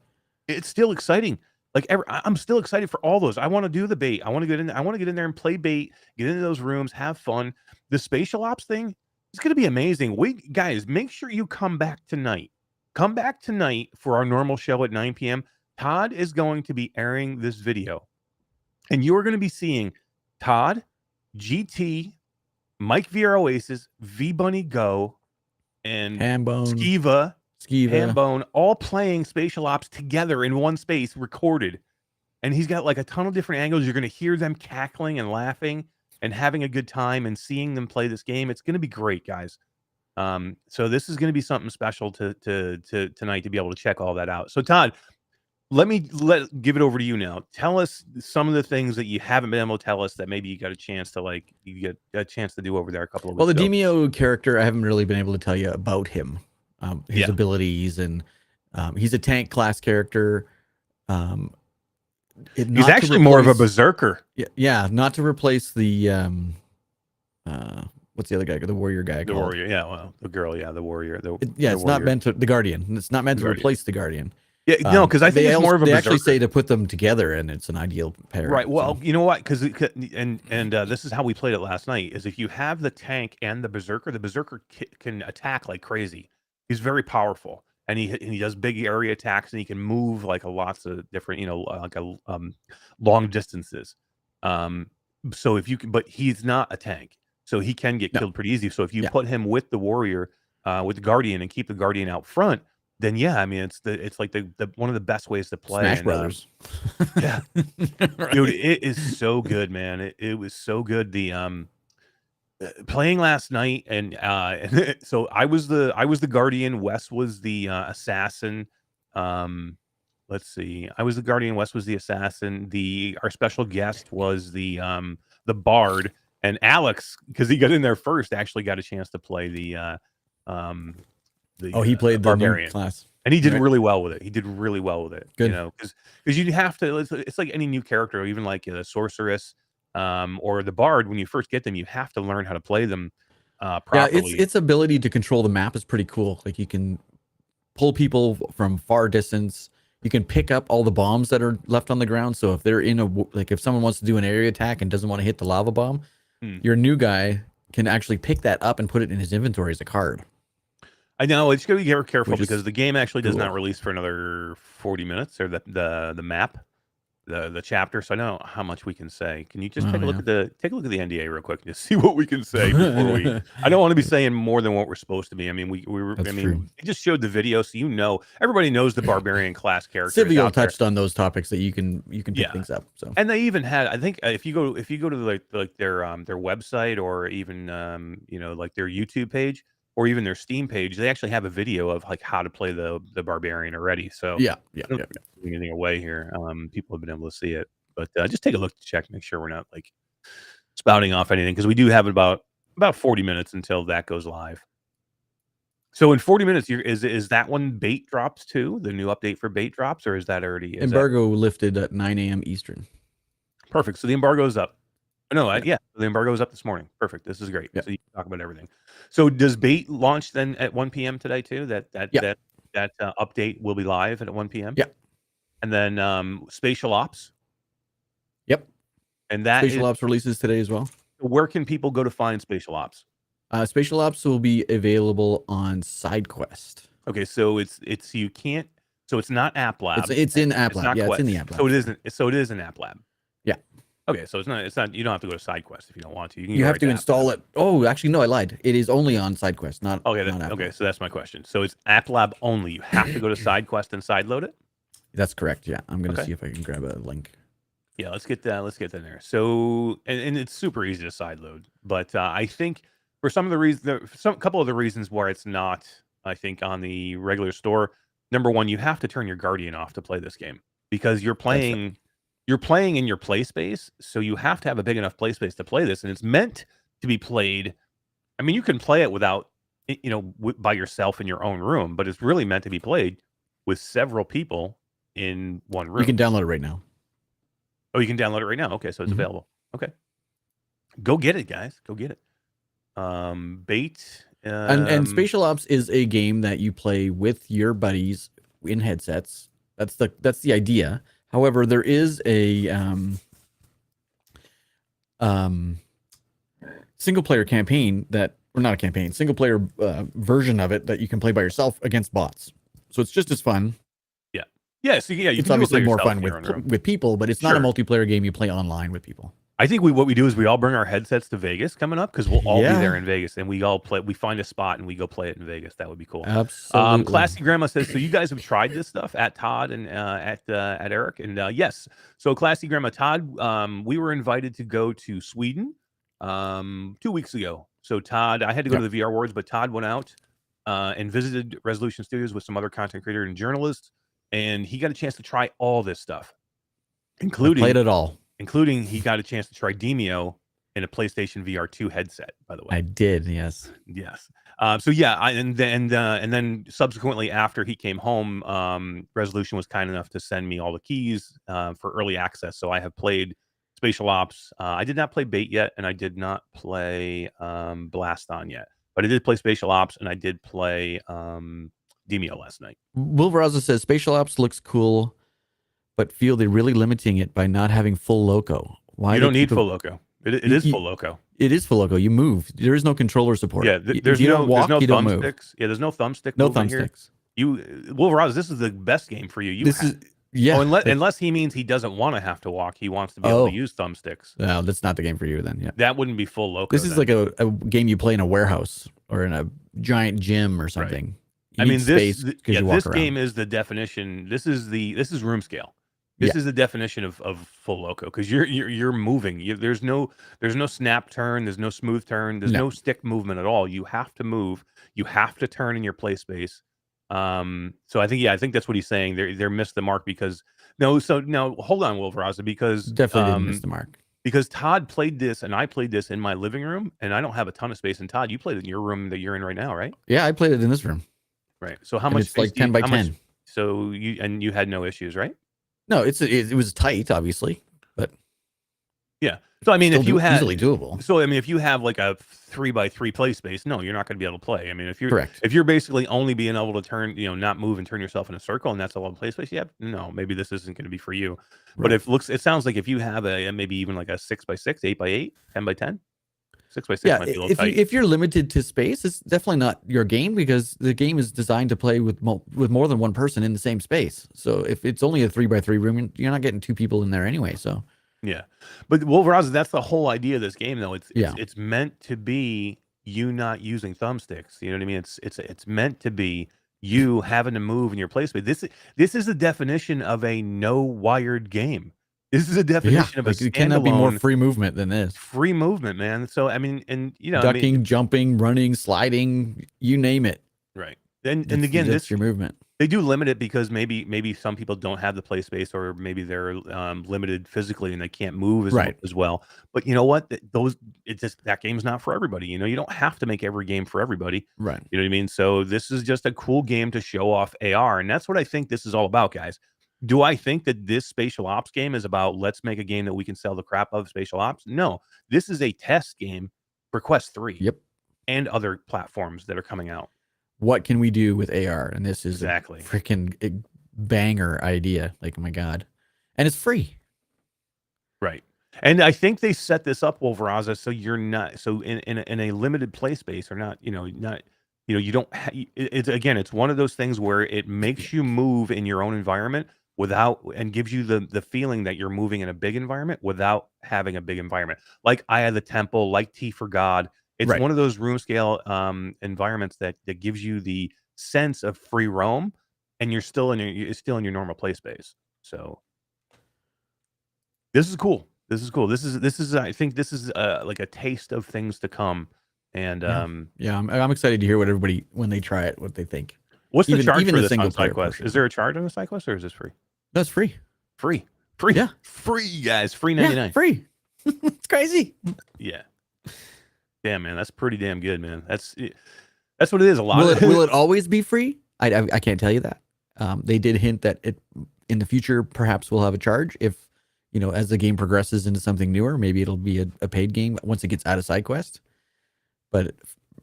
it's still exciting. Like I'm still excited for all those. I want to do the Bait. I want to get in. I want to get in there and play Bait. Get into those rooms, have fun. The Spatial Ops thing is going to be amazing. Guys, make sure you come back tonight. Come back tonight for our normal show at 9 p.m. Todd is going to be airing this video, and you are going to be seeing Todd, GT, Mike Vieira Oasis, V Bunny Go, and Hambone. Skiva, Hambone, all playing Spatial Ops together in one space, recorded. And he's got like a ton of different angles. You're going to hear them cackling and laughing and having a good time and seeing them play this game. It's going to be great, guys. So this is going to be something special to tonight to be able to check all that out. So Todd, give it over to you now. Tell us some of the things that you haven't been able to tell us that maybe you got a chance to do over there a couple of weeks Well, the ago. Demio character, I haven't really been able to tell you about him, his abilities, and he's a tank class character. He's actually more of a berserker. Yeah, not to replace the what's the other guy? The warrior guy. The warrior, yeah. Well, the girl, yeah. The warrior. It's not meant to. The guardian. It's not meant to replace the guardian. Yeah, no, because I think it's more of a They berserker. actually say to put them together, and it's an ideal pair. Right. Well, you know what? Because this is how we played it last night. Is if you have the tank and the berserker can attack like crazy. He's very powerful, and he does big area attacks, and he can move like lots of different, long distances. So if you can, but he's not a tank, so he can get killed pretty easy. So if you put him with the warrior, with the guardian, and keep the guardian out front, then yeah, I mean it's like the one of the best ways to play. Smash Brothers. Yeah, right. Dude, it is so good, man. It was so good. The playing last night, and so I was the guardian. Wes was the assassin. Let's see. I was the guardian. Wes was the assassin. Our special guest was the bard, and Alex, because he got in there first, actually got a chance to play the he played the barbarian class, and he did really well with it. He did really well with it. Good. You know, because you have to. It's like any new character, even like the sorceress, or the bard. When you first get them, you have to learn how to play them properly. Yeah, its ability to control the map is pretty cool. Like you can pull people from far distance. You can pick up all the bombs that are left on the ground. So if they're if someone wants to do an area attack and doesn't want to hit the lava bomb, your new guy can actually pick that up and put it in his inventory as a card. I know it's going to be very careful because the game actually does not release for another 40 minutes, or the map, the chapter. So I know how much we can say. Can you just take a look at the NDA real quick and just see what we can say before we? I don't want to be saying more than what we're supposed to be. I mean, we just showed the video, so everybody knows the barbarian class character. Civio touched on those topics that you can pick things up. So, and they even had, I think, if you go to their website, or even like their YouTube page, or even their Steam page, they actually have a video of like how to play the barbarian already. So yeah. Anything away here. People have been able to see it, but just take a look to check, make sure we're not like spouting off anything, because we do have about 40 minutes until that goes live. So in 40 minutes, is that when Bait drops too? The new update for Bait drops, or is that already embargo lifted at 9 a.m. Eastern? Perfect. So the embargo is up. No, the embargo is up this morning. Perfect. This is great. So you can talk about everything. So does Bait launch then at 1 p.m. today too? That update will be live at 1 p.m. Yeah. And then Spatial Ops. Yep. And that Spatial Ops releases today as well. Where can people go to find Spatial Ops? Spatial Ops will be available on SideQuest. Okay, so it's not App Lab. It's in App Lab. It's in the App Lab. So it is an App Lab. Yeah. Okay, so it's not. You don't have to go to SideQuest if you don't want to. You have to install it. Oh, actually, no, I lied. It is only on SideQuest, not. Okay, so that's my question. So it's App Lab only. You have to go to SideQuest and sideload it. That's correct. Yeah, I'm gonna see if I can grab a link. Yeah, let's get that. Let's get that in there. So, and it's super easy to sideload, but I think for some of the reasons, couple of the reasons why it's not, I think, on the regular store. Number one, you have to turn your Guardian off to play this game, because you're playing you're playing in your play space, so you have to have a big enough play space to play this, and it's meant to be played. I mean, you can play it without, by yourself in your own room, but it's really meant to be played with several people in one room. You can download it right now. Oh, you can download it right now. Okay, so it's available. Okay, go get it, guys. Go get it. Bait. And Spatial Ops is a game that you play with your buddies in headsets. That's the idea. However, there is a single player campaign single player version of it that you can play by yourself against bots. So it's just as fun. Yeah. So yeah, it's obviously more fun with people, but it's not a multiplayer game you play online with people. I think what we do is we all bring our headsets to Vegas coming up because we'll all be there in Vegas, and we all play. We find a spot and we go play it in Vegas. That would be cool. Absolutely. Classy Grandma says, so you guys have tried this stuff at Todd and at Eric, and yes. So Classy Grandma Todd, we were invited to go to Sweden 2 weeks ago. So Todd, I had to go to the VR Awards, but Todd went out and visited Resolution Studios with some other content creators and journalists, and he got a chance to try all this stuff, including played it all. Including he got a chance to try Demio in a PlayStation VR 2 headset, by the way. I did, yes. Yes. So yeah, and then subsequently after he came home, Resolution was kind enough to send me all the keys for early access. So I have played Spatial Ops. I did not play Bait yet, and I did not play Blast On yet. But I did play Spatial Ops, and I did play Demio last night. Will Veraza says Spatial Ops looks cool, but feel they're really limiting it by not having full loco. Why you don't need full loco. It is full loco. It is full loco. You move. There is no controller support. Yeah, there's no thumbsticks. Yeah, there's no thumbstick. No thumbsticks. Wolverine, this is the best game for you. Unless he means he doesn't want to have to walk. He wants to be able to use thumbsticks. No, that's not the game for you then. Yeah, that wouldn't be full loco. This is like a game you play in a warehouse or in a giant gym or something. Right. I mean, this game is the definition. This is room scale. This is the definition of full loco because you're moving. There's no snap turn. There's no smooth turn. There's no stick movement at all. You have to move. You have to turn in your play space. So I think that's what he's saying. They're missed the mark because So now hold on, Will Veraza, because definitely didn't miss the mark. Because Todd played this and I played this in my living room, and I don't have a ton of space. And Todd, you played it in your room that you're in right now, right? Yeah, I played it in this room. Right. So how much? It's like 10 by 10. So you had no issues, right? No, it was tight, obviously, but yeah. So I mean, if you had easily doable. So I mean, if you have like a 3x3 play space, no, you're not going to be able to play. I mean, if you're correct, if you're basically only being able to turn, not move and turn yourself in a circle, and that's all in play space, no, maybe this isn't going to be for you. Right. But it sounds like if you have maybe even like a 6x6, 8x8, 10x10. 6x6 might be a little tight. If you're limited to space, it's definitely not your game because the game is designed to play with more than one person in the same space. So if it's only a 3x3 room, you're not getting two people in there anyway. So yeah, but Wolverine, that's the whole idea of this game, though. It's meant to be you not using thumbsticks. You know what I mean? It's meant to be you having to move in your play space. This is the definition of a no wired game. This is a definition of a standalone. It cannot be more free movement than this. Free movement, man. So I mean, and ducking, jumping, running, sliding, you name it. Right. And again, that's your movement. They do limit it because maybe some people don't have the play space, or maybe they're limited physically and they can't move as well. But you know what? That game's not for everybody. You don't have to make every game for everybody. Right. You know what I mean? So this is just a cool game to show off AR, and that's what I think this is all about, guys. Do I think that this Spatial Ops game is about let's make a game that we can sell the crap of Spatial Ops? No, this is a test game for Quest 3. Yep. And other platforms that are coming out. What can we do with AR? And this is exactly a freaking banger idea. Like, oh my God. And it's free. Right. And I think they set this up, Wolveraza, so you're not in a limited play space, or not, you don't it's one of those things where it makes you move in your own environment and gives you the feeling that you're moving in a big environment without having a big environment. Like Eye of the Temple, like T for God. It's one of those room scale environments that gives you the sense of free roam, and you're still in your normal play space. So this is cool. This is I think this is like a taste of things to come. And I'm excited to hear what everybody, when they try it, what they think. What's the charge for this on SideQuest? Is there a charge on the SideQuest, or is this free? That's free. Free. Free. Yeah. Free, guys. Free Yeah, 99. free. It's crazy. Yeah. Damn, man. That's pretty damn good, man. That's what it is. A lot of Will it always be free? I can't tell you that. They did hint that it in the future perhaps will have a charge if, as the game progresses into something newer, maybe it'll be a paid game once it gets out of side quest. But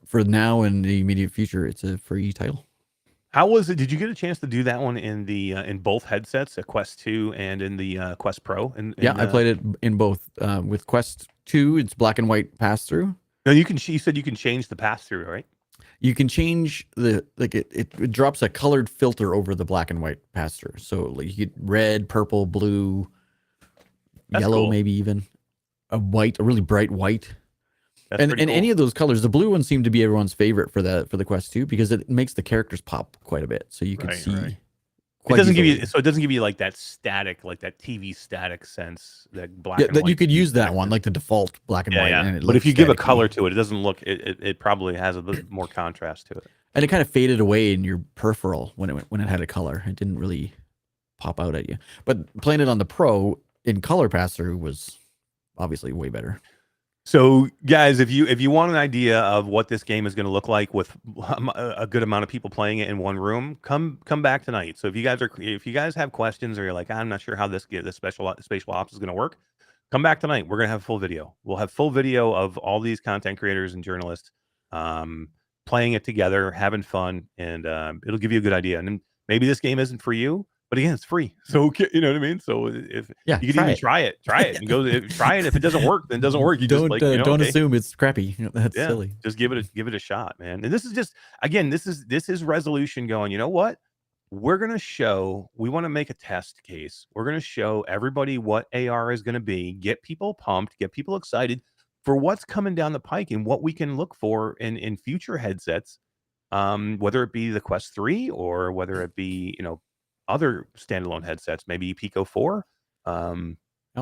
for now and the immediate future, it's a free title. How was it? Did you get a chance to do that one in the in both headsets, a Quest 2 and in the Quest Pro? Yeah, I played it in both. With Quest 2, it's black and white pass through. No, you said you can change the pass through, right? You can change it drops a colored filter over the black and white pass through. So like you get red, purple, blue, yellow, cool. maybe even a really bright white. That's And pretty cool. any of those colors, the blue one seemed to be everyone's favorite for the Quest 2 because it makes the characters pop quite a bit. So you can see. It quite doesn't easily. give you like that static, like that TV static sense that black. Yeah, and that white you could use that static one, is. like the default black and white. And it But if looks you give a staticky. color to it, it doesn't look. It probably has a bit more contrast to it. And it kind of faded away in your peripheral when it had a color. It didn't really pop out at you. But playing it on the Pro in color pass through was obviously way better. So, guys, if you want an idea of what this game is going to look like with a good amount of people playing it in one room, come back tonight. So, if you guys have questions or you're like, I'm not sure how this spatial ops is going to work, come back tonight. We're going to have full video. We'll have full video of all these content creators and journalists playing it together, having fun, and it'll give you a good idea. And then maybe this game isn't for you, but again, it's free. So you know what I mean. So if you can even try it, and go try it. If it doesn't work, then it doesn't work. You don't okay. assume it's crappy. That's silly. Just give it a shot, man. And this is just this is resolution going. You know what? We're gonna show. We want to make a test case. We're gonna show everybody what AR is gonna be. Get people pumped. Get people excited for what's coming down the pike and what we can look for in future headsets. Whether it be the Quest 3 or whether it be other standalone headsets, maybe Pico 4.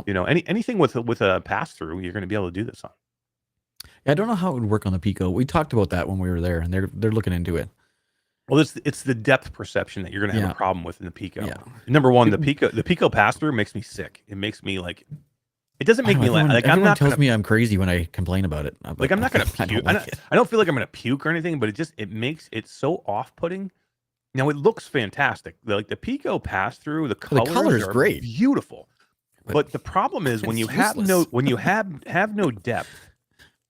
Anything with a pass through, you're going to be able to do this on. I don't know how it would work on the Pico. We talked about that when we were there, and they're looking into it. Well, it's the depth perception that you're going to have a problem with in the Pico. Yeah. Number one, the Pico pass through makes me sick. It makes me like. It doesn't make me laugh. Like everyone tells me I'm crazy when I complain about it. I'm not going to puke. I don't feel like I'm going to puke or anything, but it makes it so off-putting. Now it looks fantastic. Like the Pico pass through, the colors are great, beautiful. But the problem is when you have no depth,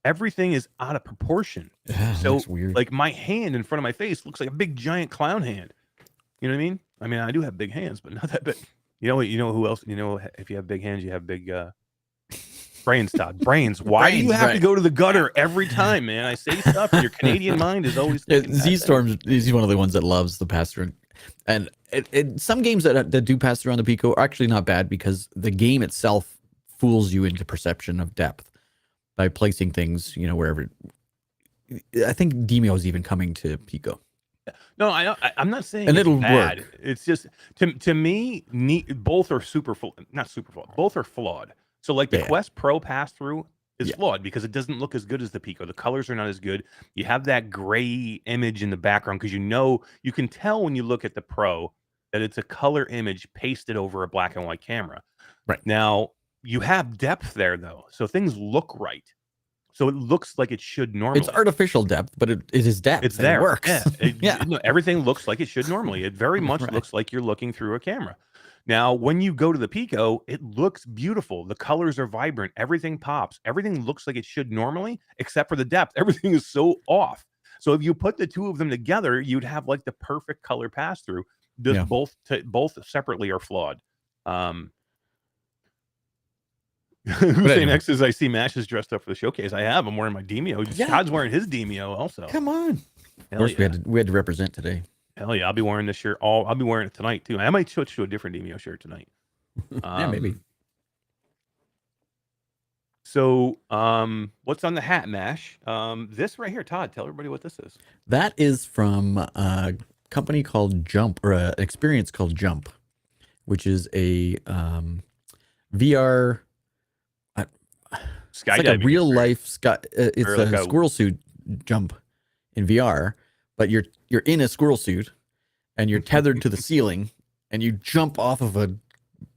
everything is out of proportion. Yeah, so weird. Like my hand in front of my face looks like a big giant clown hand. You know what I mean? I mean I do have big hands, but not that big. You know what? You know who else? If you have big hands, you have big brains, Todd. Brains. Why do you have to go to the gutter every time, man? I say stuff, and your Canadian mind is always. Z-Storm is one of the ones that loves the pass through, and some games that do pass through on the Pico are actually not bad because the game itself fools you into perception of depth by placing things, wherever. I think Demio is even coming to Pico. No, I'm not saying and it's it'll bad. work. It's just to me, both are not super flawed. Both are flawed. So like the Quest Pro pass through is flawed because it doesn't look as good as the Pico. The colors are not as good. You have that gray image in the background because you can tell when you look at the Pro that it's a color image pasted over a black and white camera. Right. Now you have depth there though, so things look right. So it looks like it should normally. It's artificial depth, but it is depth. It's there. It works. Yeah. Everything looks like it should normally. It very much looks like you're looking through a camera. Now, when you go to the Pico, it looks beautiful. The colors are vibrant. Everything pops. Everything looks like it should normally, except for the depth. Everything is so off. So if you put the two of them together, you'd have like the perfect color pass through. Both separately are flawed. Saying X is I see Mash is dressed up for the showcase. I have. I'm wearing my Demio. Todd's wearing his Demio also. Come on. Of course, we had to represent today. Hell yeah, I'll be wearing this shirt. I'll be wearing it tonight too. I might switch to a different Demio shirt tonight. Yeah, maybe. So, what's on the hat, Mash? This right here, Todd. Tell everybody what this is. That is from a company called Jump, or an experience called Jump, which is a VR. It's like a real life it's a squirrel suit jump in VR, but you're in a squirrel suit and you're tethered to the ceiling and you jump off of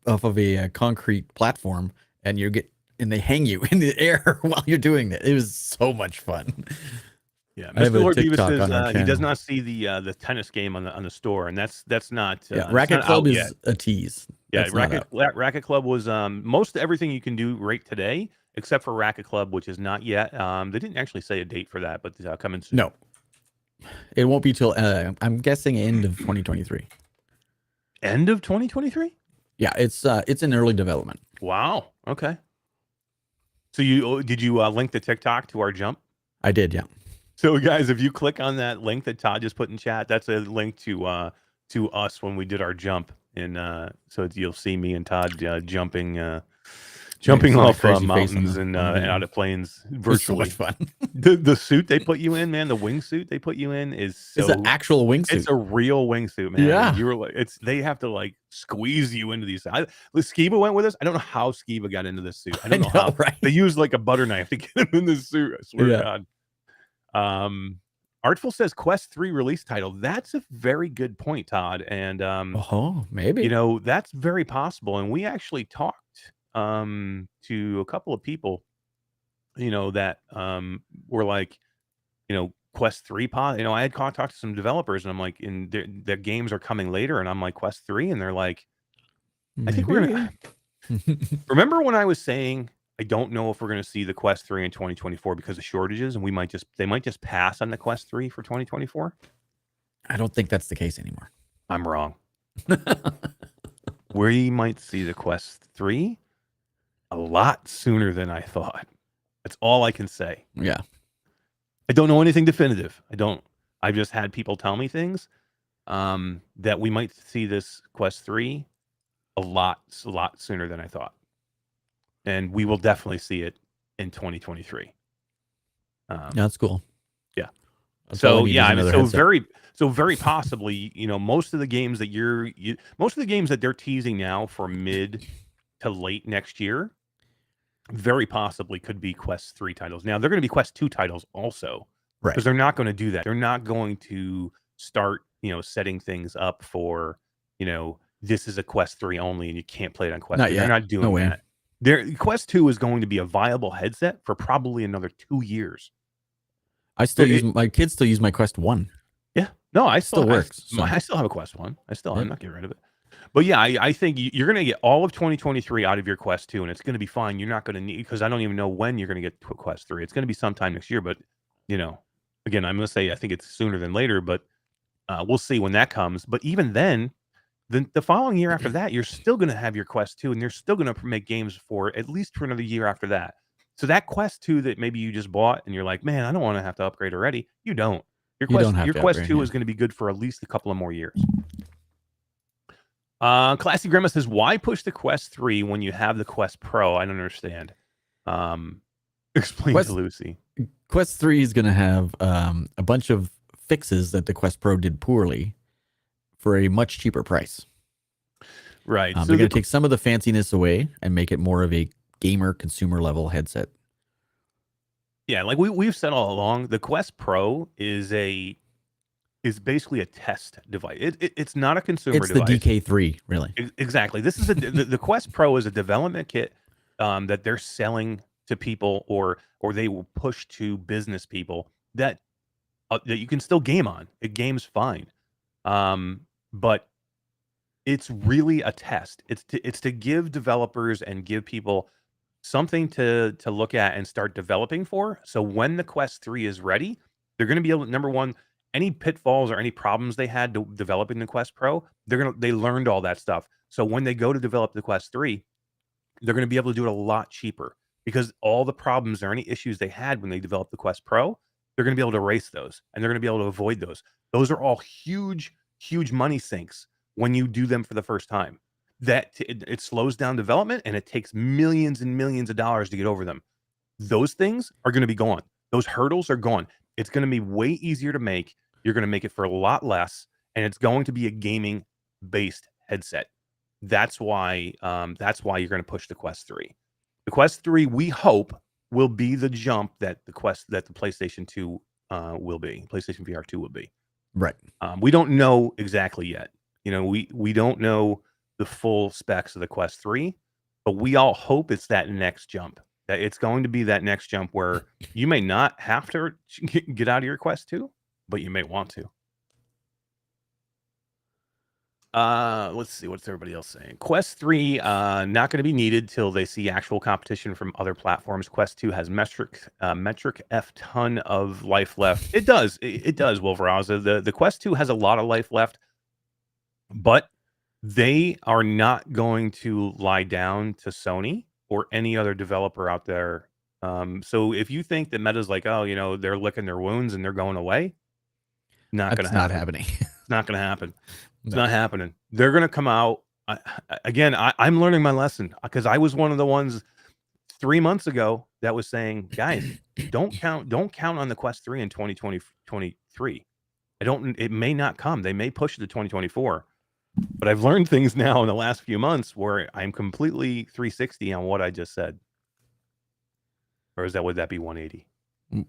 off of a concrete platform, and they hang you in the air while you're doing it. It was so much fun. Yeah, I have Mr. a Lord Beavis TikTok on our says he does channel. not see the tennis game on the store, and that's not Yeah, that's Racket not Club out is yet. a tease. Yeah, That's not out. Racket Club was most everything you can do right today, except for Racket Club, which is not yet. They didn't actually say a date for that, but it's coming soon. No, it won't be till I'm guessing end of 2023. End of 2023. Yeah, it's in early development. Wow. Okay. So did you link the TikTok to our jump? I did, yeah. So guys, if you click on that link that Todd just put in chat, that's a link to us when we did our jump, and so you'll see me and Todd jumping off mountains and out of planes virtually. So much fun. The suit they put you in, man, the wingsuit they put you in is It's an actual wingsuit. It's a real wingsuit, man. Yeah. And you were like, they have to like squeeze you into these. Skiba went with us. I don't know how Skiba got into this suit. I don't know how. Right? They used like a butter knife to get him in this suit. I swear Yeah. to God. Artful says Quest 3 release title. That's a very good point, Todd. And maybe that's very possible. And we actually talked to a couple of people, that were like, Quest 3 I had talked to some developers, and I'm like, their games are coming later, and I'm like, Quest 3, and they're like, I think we're gonna remember when I was saying I don't know if we're going to see the Quest 3 in 2024 because of shortages, and they might just pass on the Quest 3 for 2024. I don't think that's the case anymore. I'm wrong. We might see the Quest 3 a lot sooner than I thought. That's all I can say. Yeah. I don't know anything definitive. I've just had people tell me things that we might see this Quest 3 a lot sooner than I thought. And we will definitely see it in 2023. That's cool. Yeah. That's all I need is another headset. very possibly, most of the games that most of the games that they're teasing now for mid to late next year, very possibly could be Quest 3 titles. Now they're going to be Quest 2 titles also, right? Because they're not going to do that. They're not going to start, setting things up for, this is a Quest 3 only, and you can't play it on Quest 3. They're not doing that. Quest 2 is going to be a viable headset for probably another 2 years. My kids still use my Quest 1. Yeah. No, I still works. I still have a Quest 1. I'm not getting rid of it. But yeah, I think you're going to get all of 2023 out of your Quest 2, and it's going to be fine. You're not going to need, because I don't even know when you're going to get Quest 3. It's going to be sometime next year, but again, I'm going to say I think it's sooner than later, but we'll see when that comes. But even then, the following year after that, you're still going to have your Quest 2, and you're still going to make games for at least for another year after that. So that Quest 2 that maybe you just bought and you're like, man, I don't want to have to upgrade already. You don't. Your Quest 2 is going to be good for at least a couple of more years. Classy Grandma says, why push the Quest 3 when you have the Quest Pro? I don't understand. Explain to Lucy. Quest 3 is going to have a bunch of fixes that the Quest Pro did poorly for a much cheaper price. Right. So they're going to take some of the fanciness away and make it more of a gamer consumer level headset. Yeah, like we've said all along, the Quest Pro is basically a test device. It's not a consumer device. It's the DK3, really. Exactly. This is the Quest Pro is a development kit that they're selling to people, or they will push to business people that you can still game on. It games fine, but it's really a test. It's to give developers and give people something to look at and start developing for. So when the Quest 3 is ready, they're going to be able to, number one, any pitfalls or any problems they had to developing the Quest Pro, they learned all that stuff. So when they go to develop the Quest 3, they're going to be able to do it a lot cheaper, because all the problems or any issues they had when they developed the Quest Pro, they're going to be able to erase those, and they're going to be able to avoid those. Those are all huge money sinks when you do them for the first time. That it slows down development, and it takes millions and millions of dollars to get over them. Those things are going to be gone. Those hurdles are gone. It's going to be way easier to make. You're going to make it for a lot less, and it's going to be a gaming based headset. That's why you're going to push the Quest 3. The Quest 3, we hope, will be the jump that the PlayStation 2 will be. PlayStation VR 2 will be. Right. We don't know exactly yet. We don't know the full specs of the Quest 3, but we all hope it's that next jump. That it's going to be that next jump where you may not have to get out of your Quest 2, but you may want to. Let's see, what's everybody else saying? Quest 3 not going to be needed till they see actual competition from other platforms. Quest 2 has metric F ton of life left. It does. It does, Wolveraza. The Quest 2 has a lot of life left, but they are not going to lie down to Sony or any other developer out there. So if you think that Meta's like, oh, they're licking their wounds and they're going away, not going to happen. Not happening. It's not going to happen. It's No. not happening. They're going to come out. I'm learning my lesson because I was one of the ones 3 months ago that was saying, guys, don't count on the Quest 3 in 2023. It may not come. They may push it to 2024. But I've learned things now in the last few months where I'm completely 360 on what I just said. Or would that be 180?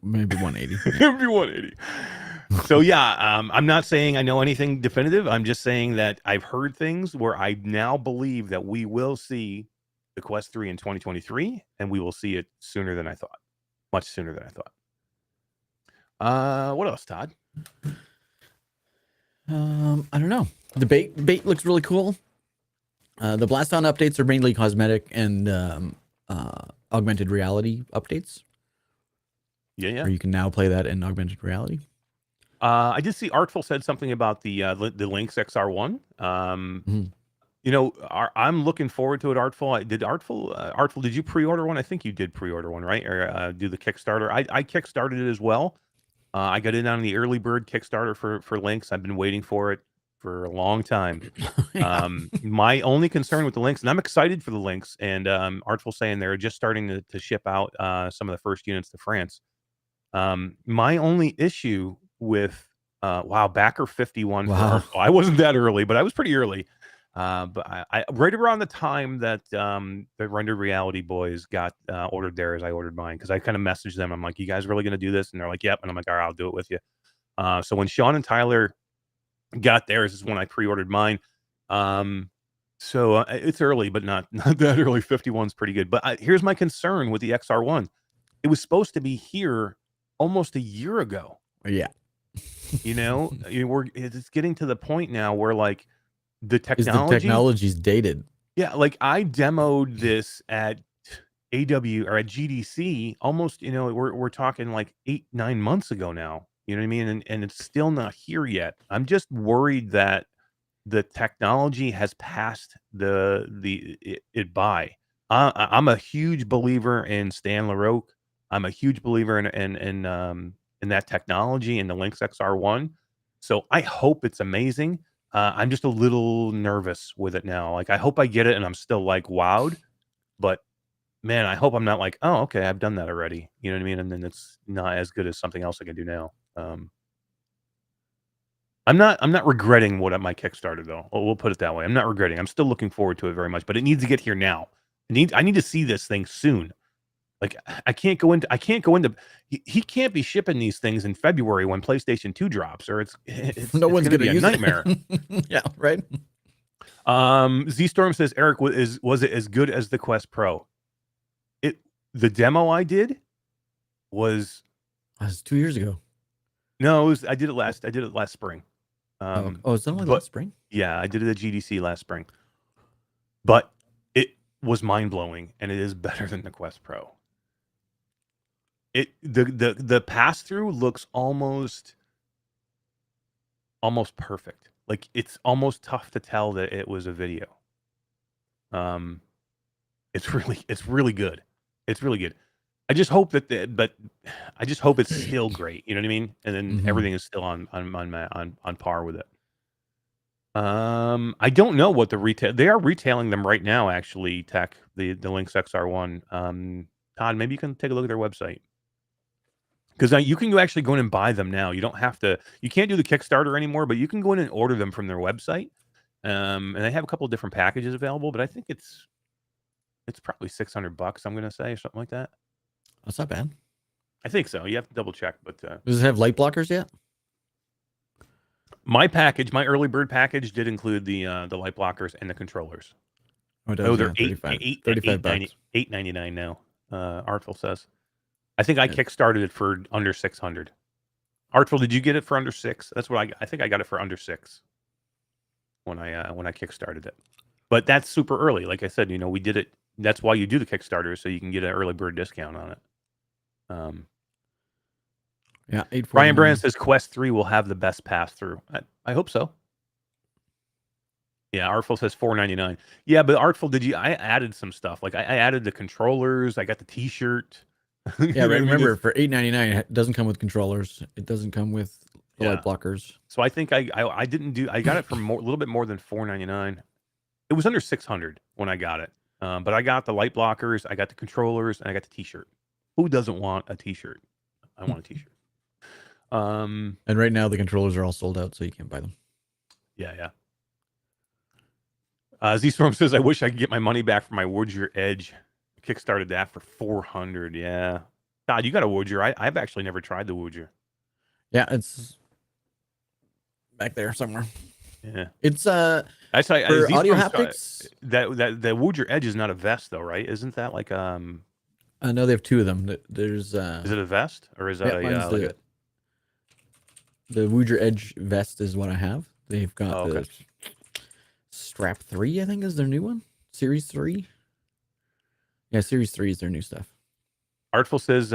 Maybe 180. Maybe 180. So yeah, I'm not saying I know anything definitive. I'm just saying that I've heard things where I now believe that we will see the Quest 3 in 2023, and we will see it sooner than I thought. Much sooner than I thought. What else, Todd? I don't know. The bait looks really cool. The Blast On updates are mainly cosmetic and augmented reality updates. Yeah. Where you can now play that in augmented reality. I did see Artful said something about the Lynx XR1. I'm looking forward to it. Artful, did you pre-order one? I think you did pre-order one, right? Or do the Kickstarter? I kickstarted it as well. I got in on the early bird Kickstarter for Lynx. I've been waiting for it for a long time. My only concern with the Lynx, and I'm excited for the Lynx, and Artful saying they're just starting to ship out some of the first units to France. My only issue with backer 51 for Artful. I wasn't that early, but I was pretty early. But I right around the time that the Rendered Reality boys got ordered theirs, I ordered mine because I kind of messaged them. I'm like, "You guys really gonna do this?" And they're like, "Yep." And I'm like, "All right, I'll do it with you." So when Sean and Tyler got theirs is when I pre-ordered mine. So it's early, but not that early. 51's pretty good. But here's my concern with the XR1. It was supposed to be here almost a year ago. Yeah. It's getting to the point now where like the technology's dated. Yeah, like I demoed this at AW or at GDC almost, we're talking like 8-9 months ago now. You know what I mean? And it's still not here yet. I'm just worried that the technology has passed it by. I'm a huge believer in Stan LaRoque. I'm a huge believer in that technology in the Lynx XR1. So I hope it's amazing. I'm just a little nervous with it now. Like I hope I get it and I'm still like wowed, but man, I hope I'm not like, oh, okay, I've done that already. You know what I mean? And then it's not as good as something else I can do now. I'm not regretting what my Kickstarter though. We'll put it that way. I'm not regretting. I'm still looking forward to it very much, but it needs to get here now. I need to see this thing soon. Like I can't go into. He can't be shipping these things in February when PlayStation 2 drops, or it's no one's going to be be a nightmare. Yeah, right. Z Storm says, Eric, was it as good as the Quest Pro? The demo I did was 2 years ago. No, I did it last spring. It's only last spring? Yeah, I did it at GDC last spring. But it was mind blowing, and it is better than the Quest Pro. The pass through looks almost perfect. Like it's almost tough to tell that it was a video. It's really good. It's really good. I just hope I just hope it's still great. You know what I mean? And then everything is still on par with it. I don't know what the retail. They are retailing them right now. Actually, the Lynx XR1. Todd, maybe you can take a look at their website because you can actually go in and buy them now. You don't have to. You can't do the Kickstarter anymore, but you can go in and order them from their website. And they have a couple of different packages available, but I think it's probably $600. I'm gonna say something like that. That's not bad. I think so. You have to double check, but does it have light blockers yet? My early bird package did include the light blockers and the controllers. Oh, it does, they're yeah, $8.99 now. Artful says. I think I kickstarted it for under 600. Artful, did you get it for under 6? That's what I think I got it for under 6 when I kickstarted it. But that's super early. Like I said, we did it. That's why you do the Kickstarter, so you can get an early bird discount on it. Yeah, Brian Brand says Quest 3 will have the best pass through. I hope so. Yeah, Artful says $4.99. Yeah, but Artful, I added some stuff. Like I added the controllers. I got the T-shirt. Yeah, but remember, for $8.99, it doesn't come with controllers. It doesn't come with the light blockers. So I think I didn't do. I got it for a little bit more than $4.99. It was under 600 when I got it. But I got the light blockers, I got the controllers, and I got the T-shirt. Who doesn't want a T-shirt? I want a T-shirt. And right now the controllers are all sold out, so you can't buy them. Yeah. Z-Storm says, I wish I could get my money back for my Woodger Edge. Kickstarted that for $400. Yeah. Todd, you got a Woodger. I've actually never tried the Woodger. Yeah, it's back there somewhere. Yeah. It's for audio haptics. That the Woodger Edge is not a vest though, right? Isn't that like I know they have two of them. There's is it a vest or is that the Woodger Edge vest is what I have. They've got the Strap 3, I think, is their new one. Series 3. Yeah, Series 3 is their new stuff. Artful says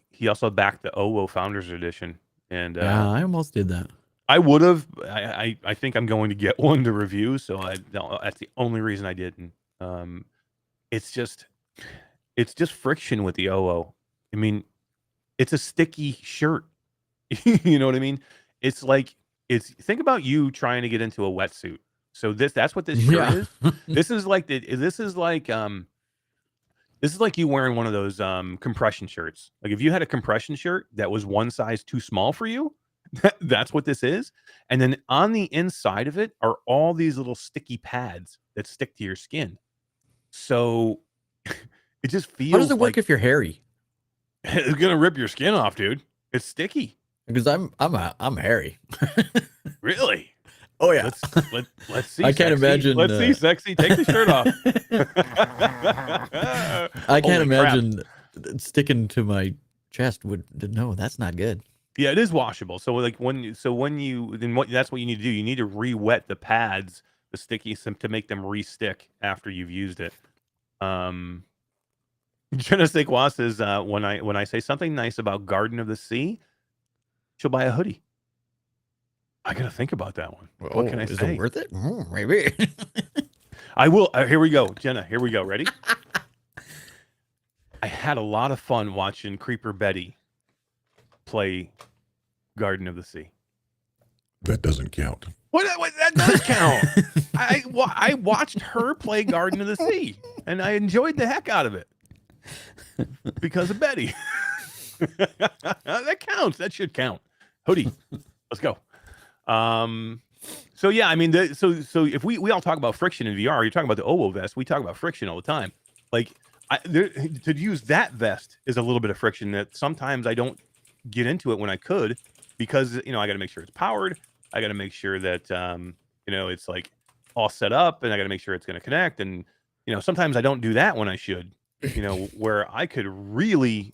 he also backed the OWO Founders Edition. And yeah, I almost did that. I would have. I think I'm going to get one to review, so that's the only reason I didn't. It's just friction with the OWO. I mean, it's a sticky shirt. You know what I mean? It's like think about you trying to get into a wetsuit. So that's what this shirt is. This is like you wearing one of those compression shirts. Like if you had a compression shirt that was one size too small for you, that's what this is. And then on the inside of it are all these little sticky pads that stick to your skin. So it just feels. How does it work if you're hairy? It's gonna rip your skin off, dude. It's sticky. Because I'm hairy. Really? Oh yeah. Let's see. I can't imagine. Let's see, sexy. Take the shirt off. I can't imagine sticking to my chest. No, that's not good. Yeah, it is washable. So that's what you need to do. You need to re-wet the pads, the sticky, to make them re-stick after you've used it. Jenna Sequa says when I say something nice about Garden of the Sea, she'll buy a hoodie. I gotta think about that one. What can I say? Is it worth it? Maybe. I will. Here we go, Jenna. Here we go. Ready? I had a lot of fun watching Creeper Betty play Garden of the Sea. That doesn't count. What that does count. I watched her play Garden of the Sea, and I enjoyed the heck out of it because of Betty. That counts. That should count. Hoodie. Let's go. So yeah, I mean, so if we all talk about friction in VR, you're talking about the OWO vest. We talk about friction all the time. Like to use that vest is a little bit of friction that sometimes I don't get into it when I could, because I got to make sure it's powered. I got to make sure that it's like all set up, and I got to make sure it's going to connect. And sometimes I don't do that when I should. Where I could really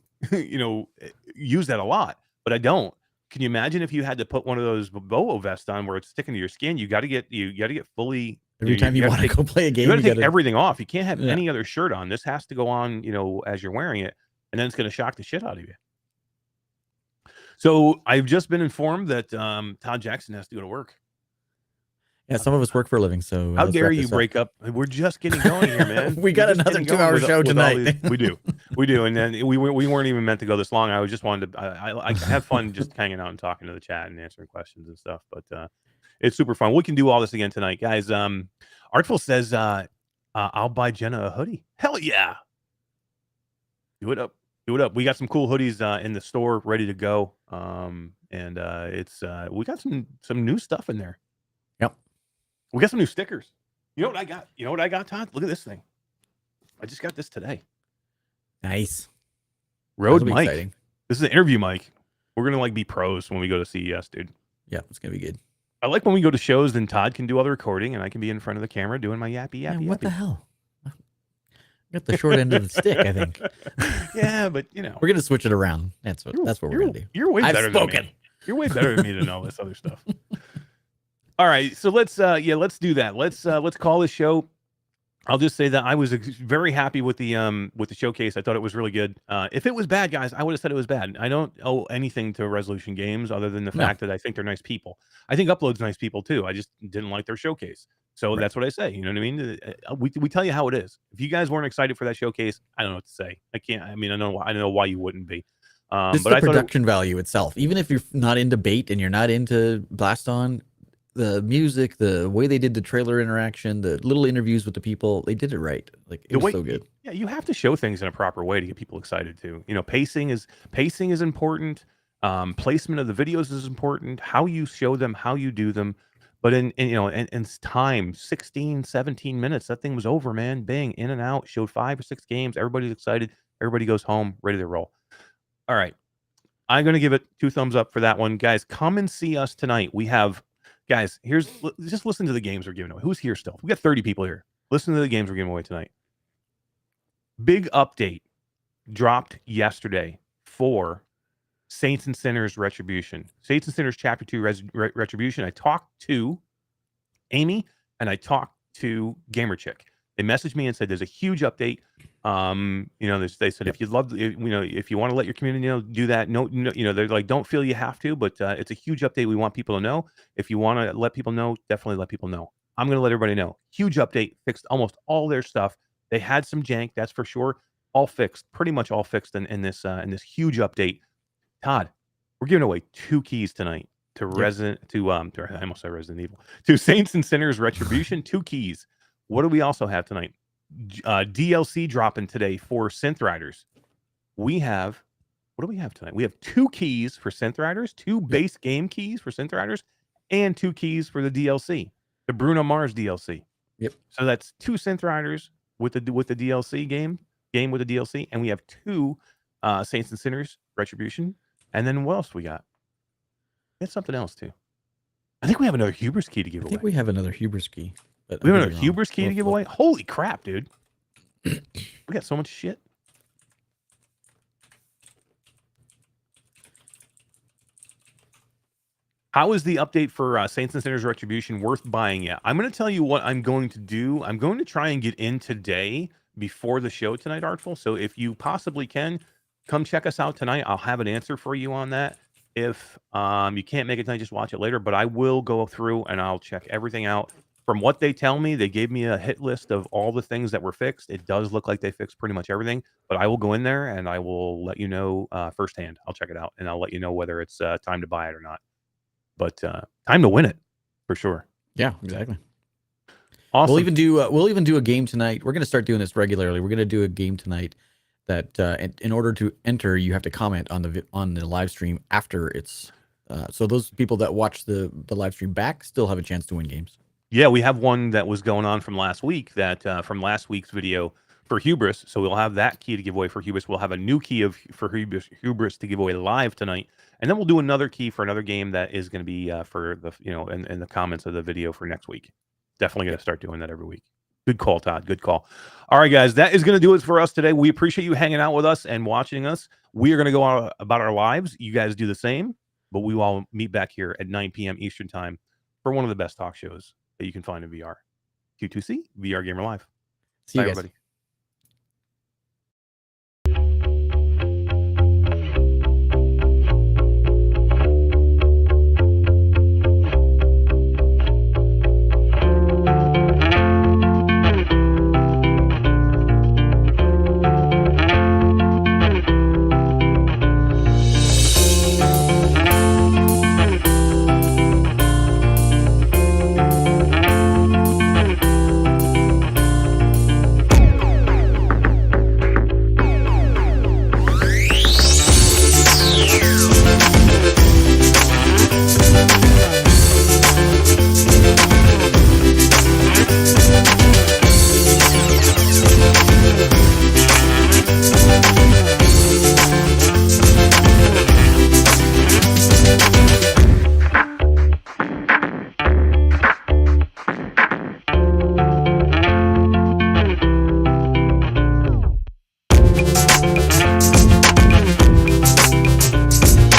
use that a lot, but I don't. Can you imagine if you had to put one of those BOA vests on where it's sticking to your skin? You got to get fully. Every time you want to go play a game, you got to take everything off. You can't have any other shirt on. This has to go on, as you're wearing it, and then it's going to shock the shit out of you. So I've just been informed that Todd Jackson has to go to work. Yeah, some of us work for a living, so how dare you break up? We're just getting going here, man. We got another 2-hour show tonight. We do, and then we weren't even meant to go this long. I was just wanted to. I have fun just hanging out and talking to the chat and answering questions and stuff. But it's super fun. We can do all this again tonight, guys. Artful says, "I'll buy Jenna a hoodie." Hell yeah! Do it up. We got some cool hoodies in the store ready to go. And we got some new stuff in there. Yep. We got some new stickers. You know what I got? Todd? Look at this thing. I just got this today. Nice. Rode mic. This is an interview mic. We're gonna be pros when we go to CES, dude. Yeah, it's gonna be good. I like when we go to shows, then Todd can do all the recording, and I can be in front of the camera doing my yappy. Man, what the hell? Got the short end of the stick, I think. Yeah, but we're gonna switch it around. That's what we're gonna do. You're way better than me. You're way better than me to know this other stuff. All right, so let's do that. Let's call this show. I'll just say that I was very happy with the showcase. I thought it was really good. If it was bad, guys, I would have said it was bad. I don't owe anything to Resolution Games other than the fact that I think they're nice people. I think Upload's nice people too. I just didn't like their showcase. So that's what I say. You know what I mean? We tell you how it is. If you guys weren't excited for that showcase, I don't know what to say. I can't. I mean, I know why you wouldn't be. Just the production value itself. Even if you're not into bait and you're not into Blast On, the music, the way they did the trailer interaction, the little interviews with the people, they did it right. Like it was so good. Yeah, you have to show things in a proper way to get people excited too. You know, pacing is important. Placement of the videos is important. How you show them, how you do them. But in time, 16, 17 minutes, that thing was over, man. Bang, in and out, showed 5 or 6 games. Everybody's excited. Everybody goes home, ready to roll. All right. I'm going to give it 2 thumbs up for that one. Guys, come and see us tonight. We have, guys, just listen to the games we're giving away. Who's here still? We got 30 people here. Listen to the games we're giving away tonight. Big update dropped yesterday for Saints and Sinners Retribution. Saints and Sinners Chapter 2 Retribution. I talked to Amy and I talked to Gamer Chick. They messaged me and said there's a huge update. They said if you love, if you want to let your community do that. No, they're like, don't feel you have to, but it's a huge update. We want people to know. If you want to let people know, definitely let people know. I'm going to let everybody know. Huge update, fixed almost all their stuff. They had some jank, that's for sure. All fixed, pretty much all fixed in this huge update. Todd, we're giving away 2 keys tonight to I almost said Resident Evil, to Saints and Sinners Retribution. 2 keys. What do we also have tonight? DLC dropping today for Synth Riders. What do we have tonight? We have 2 keys for Synth Riders, 2 base game keys for Synth Riders, and 2 keys for the DLC, the Bruno Mars DLC. Yep. So that's 2 Synth Riders with the DLC game with the DLC, and we have 2 Saints and Sinners Retribution. And then what else we got? We got something else too. I think we have another Hubris key to give away. I think we have another Hubris key. We have another Hubris key to give away? Holy crap, dude. We got so much shit. How is the update for Saints and Sinners Retribution worth buying yet? I'm going to tell you what I'm going to do. I'm going to try and get in today before the show tonight, Artful. So if you possibly can, come check us out tonight. I'll have an answer for you on that. If you can't make it tonight, just watch it later. But I will go through and I'll check everything out. From what they tell me, they gave me a hit list of all the things that were fixed. It does look like they fixed pretty much everything. But I will go in there and I will let you know firsthand. I'll check it out and I'll let you know whether it's time to buy it or not. But time to win it for sure. Yeah, exactly. Awesome. We'll even do a game tonight. We're going to start doing this regularly. We're going to do a game tonight that in order to enter, you have to comment on the live stream after it's. So those people that watch the live stream back still have a chance to win games. Yeah, we have one that was going on from last week. From last week's video for Hubris. So we'll have that key to give away for Hubris. We'll have a new key for Hubris to give away live tonight. And then we'll do another key for another game that is going to be for the in the comments of the video for next week. Definitely going to start doing that every week. Good call, Todd. Good call. All right, guys, that is going to do it for us today. We appreciate you hanging out with us and watching us. We are going to go on about our lives. You guys do the same, but we will all meet back here at 9 p.m. Eastern time for one of the best talk shows that you can find in VR. Q2C, VR Gamer Live. See you Bye, guys. everybody.